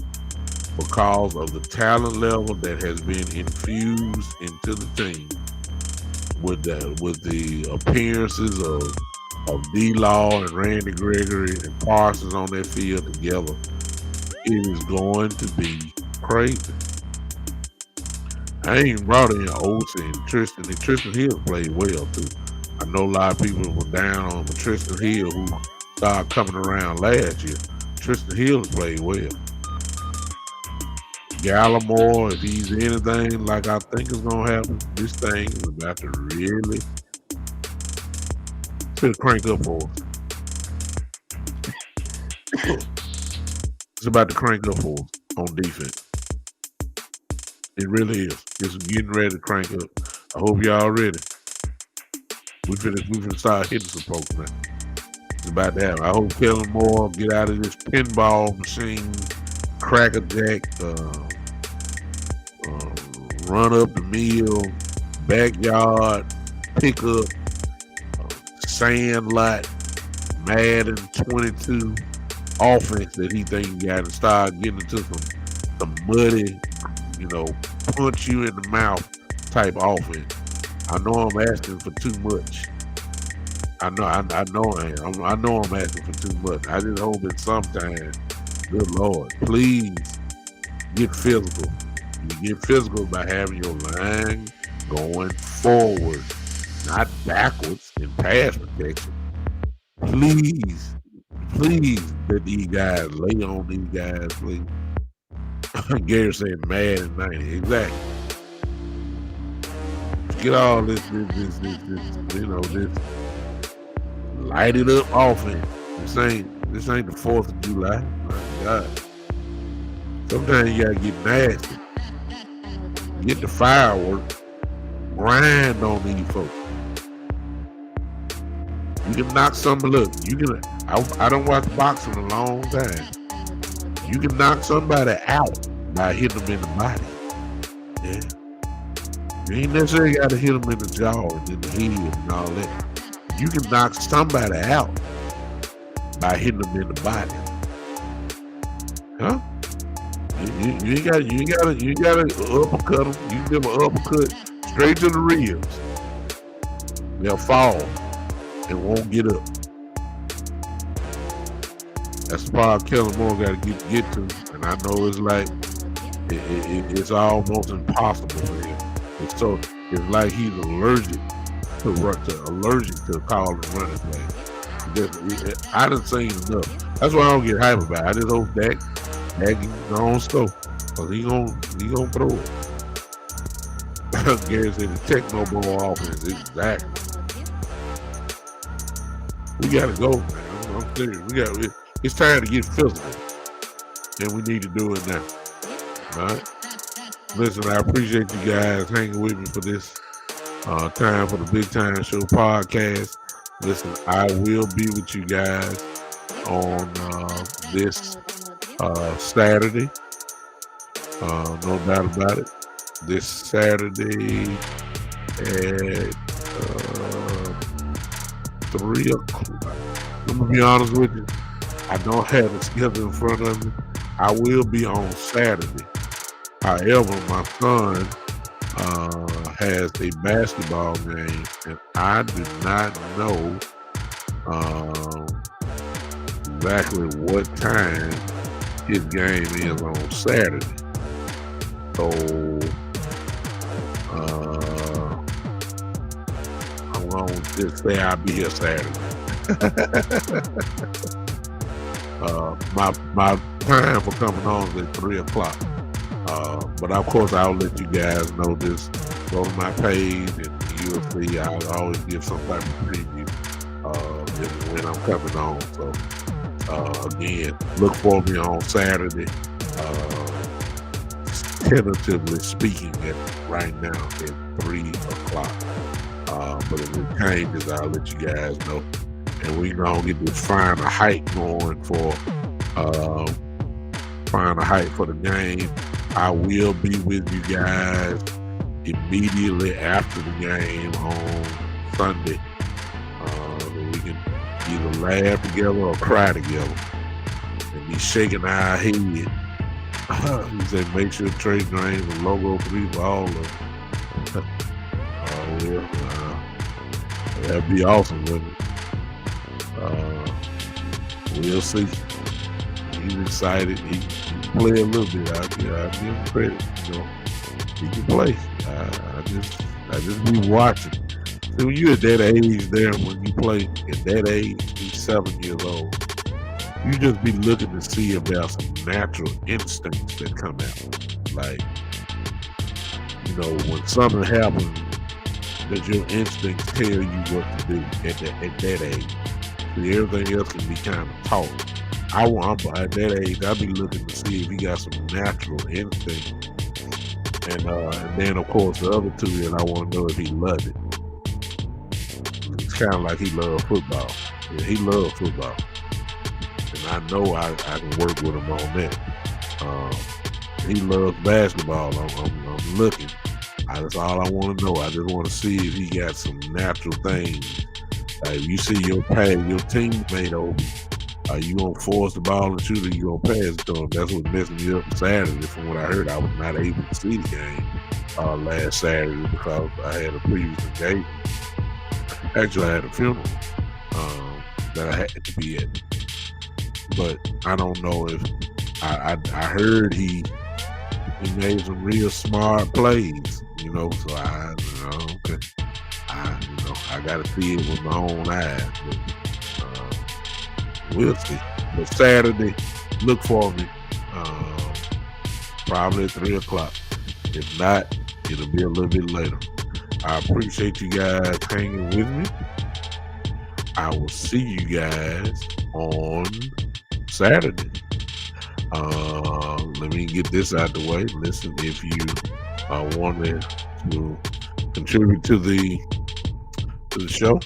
because of the talent level that has been infused into the team with the appearances of D-Law and Randy Gregory and Parsons on that field together. It is going to be crazy. I ain't brought in Oates and Tristan. And Tristan Hill played well too. I know a lot of people were down on Tristan Hill who started coming around last year. Tristan Hill played well. Gallimore, if he's anything like I think is going to happen, this thing is about to really crank up for us. It's about to crank up for us on defense. It really is. It's getting ready to crank up. I hope y'all ready. We finna start hitting some folks now. It's about to happen. I hope Kellen Moore get out of this pinball machine, crackerjack, run up the mill, backyard, pickup, sand lot, Madden 22 offense that he think he got to start getting into some muddy, punch you in the mouth type offense. I know I'm asking for too much. I know I am. I know I'm asking for too much. I just hope that sometime, good Lord, please get physical. You get physical by having your line going forward, not backwards in pass protection. Please let these guys lay on these guys, please. Gary said mad at 90. Exactly. Get all this light it up offense. This ain't the 4th of July. My God. Sometimes you gotta get nasty. Get the fireworks. Grind on these folks. You can knock somebody. Look, I don't watch boxing in a long time. You can knock somebody out by hitting them in the body. Yeah. You ain't necessarily got to hit them in the jaw and in the head and all that. You can knock somebody out by hitting them in the body. Huh? You ain't got to uppercut them. You can give them an uppercut straight to the ribs. They'll fall and won't get up. That's the part Kellen Moore got to get to, and I know it's like it's almost impossible for him. It's like he's allergic to calling running play. I done seen enough. That's why I don't get hype about it. I just hope Dak gonna score, cause he gonna throw it. Gary said the techno ball offense. Exactly. We gotta go, man. I'm serious. It's time to get physical, and we need to do it now. All right. Listen, I appreciate you guys hanging with me for this time for the Big Time Show podcast. Listen, I will be with you guys on this Saturday. No doubt about it. This Saturday at 3 o'clock. I'm going to be honest with you. I don't have the schedule in front of me. I will be on Saturday. However, my son has a basketball game, and I do not know exactly what time his game is on Saturday. So I'm going to just say I'll be here Saturday. My time for coming on is at 3 o'clock. But of course, I'll let you guys know this. Go to my page and you'll see I'll always give some type of preview when I'm coming on. So again, look for me on Saturday. tentatively speaking at right now at 3 o'clock. But if it changes, I'll let you guys know. And we're gonna get this find a height going for the game. I will be with you guys immediately after the game on Sunday. We can either laugh together or cry together. And be shaking our head. He said, make sure Trey Green the logo 3 for all of them. That'd be awesome, wouldn't it? We'll see. He's excited. He can play a little bit out there. I give him credit. He can play. I just be watching. See, when you at that age there, when you play at that age, he's 7 years old. You just be looking to see if there's some natural instincts that come out. Like, when something happens, that your instincts tell you what to do at that age. See, everything else can be kind of taught. At that age, I'll be looking to see if he got some natural instinct. And then, of course, the other two is I want to know if he loved it. It's kind of like he loved football. Yeah, he loved football. And I know I can work with him on that. He loves basketball. I'm looking. That's all I want to know. I just want to see if he got some natural things. Like if you see your teammate over, are you gonna force the ball and shoot, or you gonna pass it to him? That's what messed me up Saturday. From what I heard, I was not able to see the game last Saturday because I had a previous engagement. Actually, I had a funeral that I had to be at. But I don't know if I heard he made some real smart plays, so I gotta see it with my own eyes, but we'll see. But Saturday, look for me, probably at 3 o'clock. If not, it'll be a little bit later. I appreciate you guys hanging with me. I will see you guys on Saturday. Let me get this out the way. Listen, if you wanted to contribute to the show,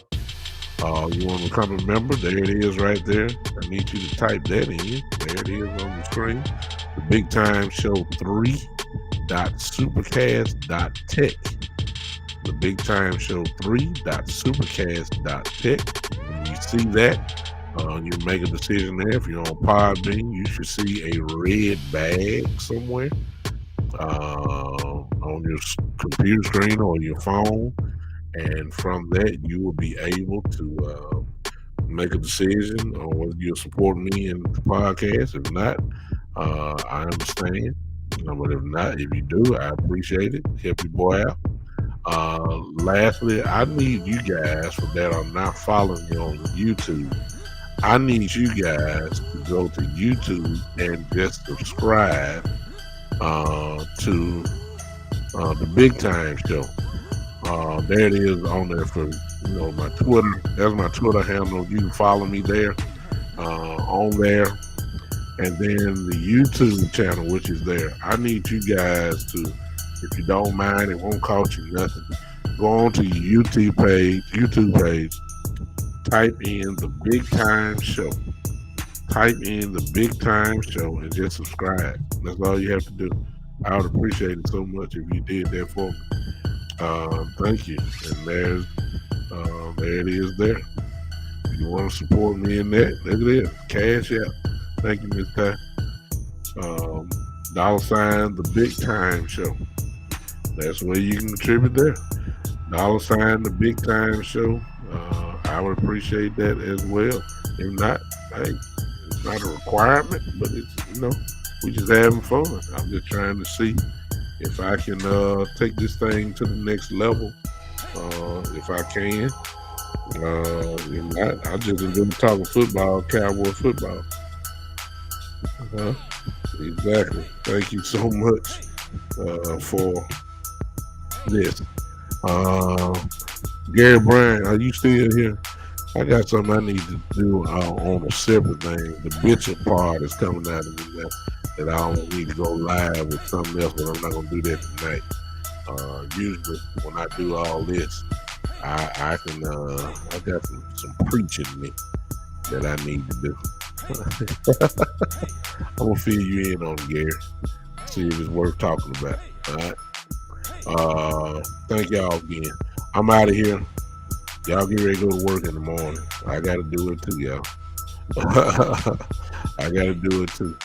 you want to become a member, there it is right there. I need you to type that in. There it is on the screen. The Big Time Show 3.supercast.tech. The Big Time Show 3.supercast.tech. When you see that, you make a decision there. If you're on Podbean, you should see a red bag somewhere on your computer screen or your phone. And from that, you will be able to make a decision on whether you'll support me in the podcast. If not, I understand. But if not, if you do, I appreciate it. Help your boy out. Lastly, I need you guys that are not following me on YouTube. I need you guys to go to YouTube and just subscribe to the Big Time Show. There it is on there for my Twitter. That's my Twitter handle. You can follow me there on there. And then the YouTube channel, which is there. I need you guys to, if you don't mind, it won't cost you nothing. Go on to your YouTube page, type in the Big Time Show. Type in the Big Time Show and just subscribe. That's all you have to do. I would appreciate it so much if you did that for me. Thank you. And there it is there. If you want to support me in that, look at it. Cash out. Thank you, Ms. Ty. $, the Big Time Show. That's where you can contribute there. $, the Big Time Show. I would appreciate that as well. If not, hey, it's not a requirement, but it's, we just having fun. I'm just trying to see if I can take this thing to the next level. If I can. If not, I just enjoy talking football, Cowboy football. Exactly. Thank you so much for this. Gary Bryan, are you still here? I got something I need to do on a separate thing. The Bishop part is coming out of me now. that I don't need to go live with something else, but I'm not gonna do that tonight. Usually when I do all this, I can I got some preaching in me that I need to do. I'm gonna fill you in on it, Gary. See if it's worth talking about. All right. Thank y'all again. I'm out of here. Y'all get ready to go to work in the morning. I gotta do it too, y'all. I gotta do it too.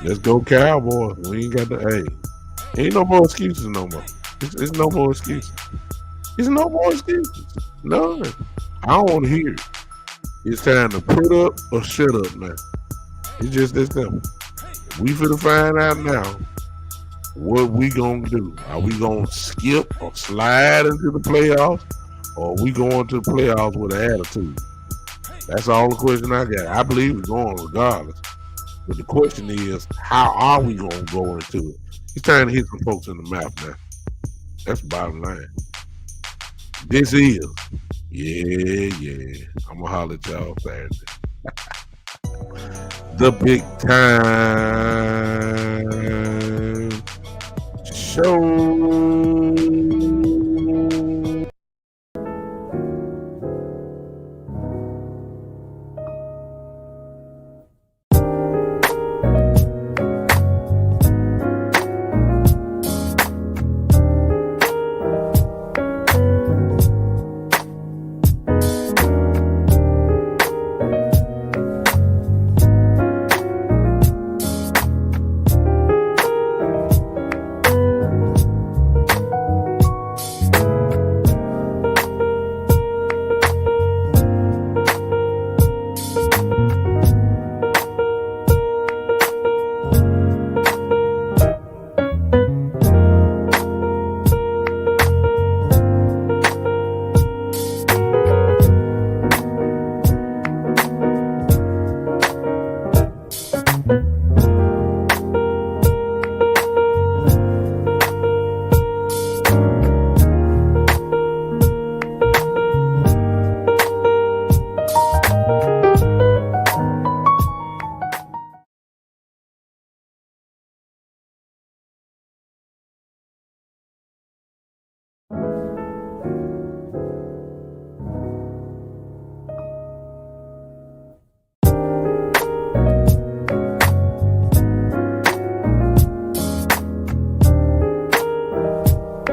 Let's go Cowboys. We ain't got the ain't no more excuses no more. It's no more excuses. It's no more excuses. None. I don't want to hear it. It's time to put up or shut up now. It's just that simple. We finna find out now what we gonna do. Are we gonna skip or slide into the playoffs, or are we going to the playoffs with an attitude? That's all the question I got. I believe we're going regardless. But the question is, how are we gonna go into it? He's trying to hit some folks in the mouth now. That's the bottom line. This is, yeah. I'm gonna holler at y'all Saturday. The big time show.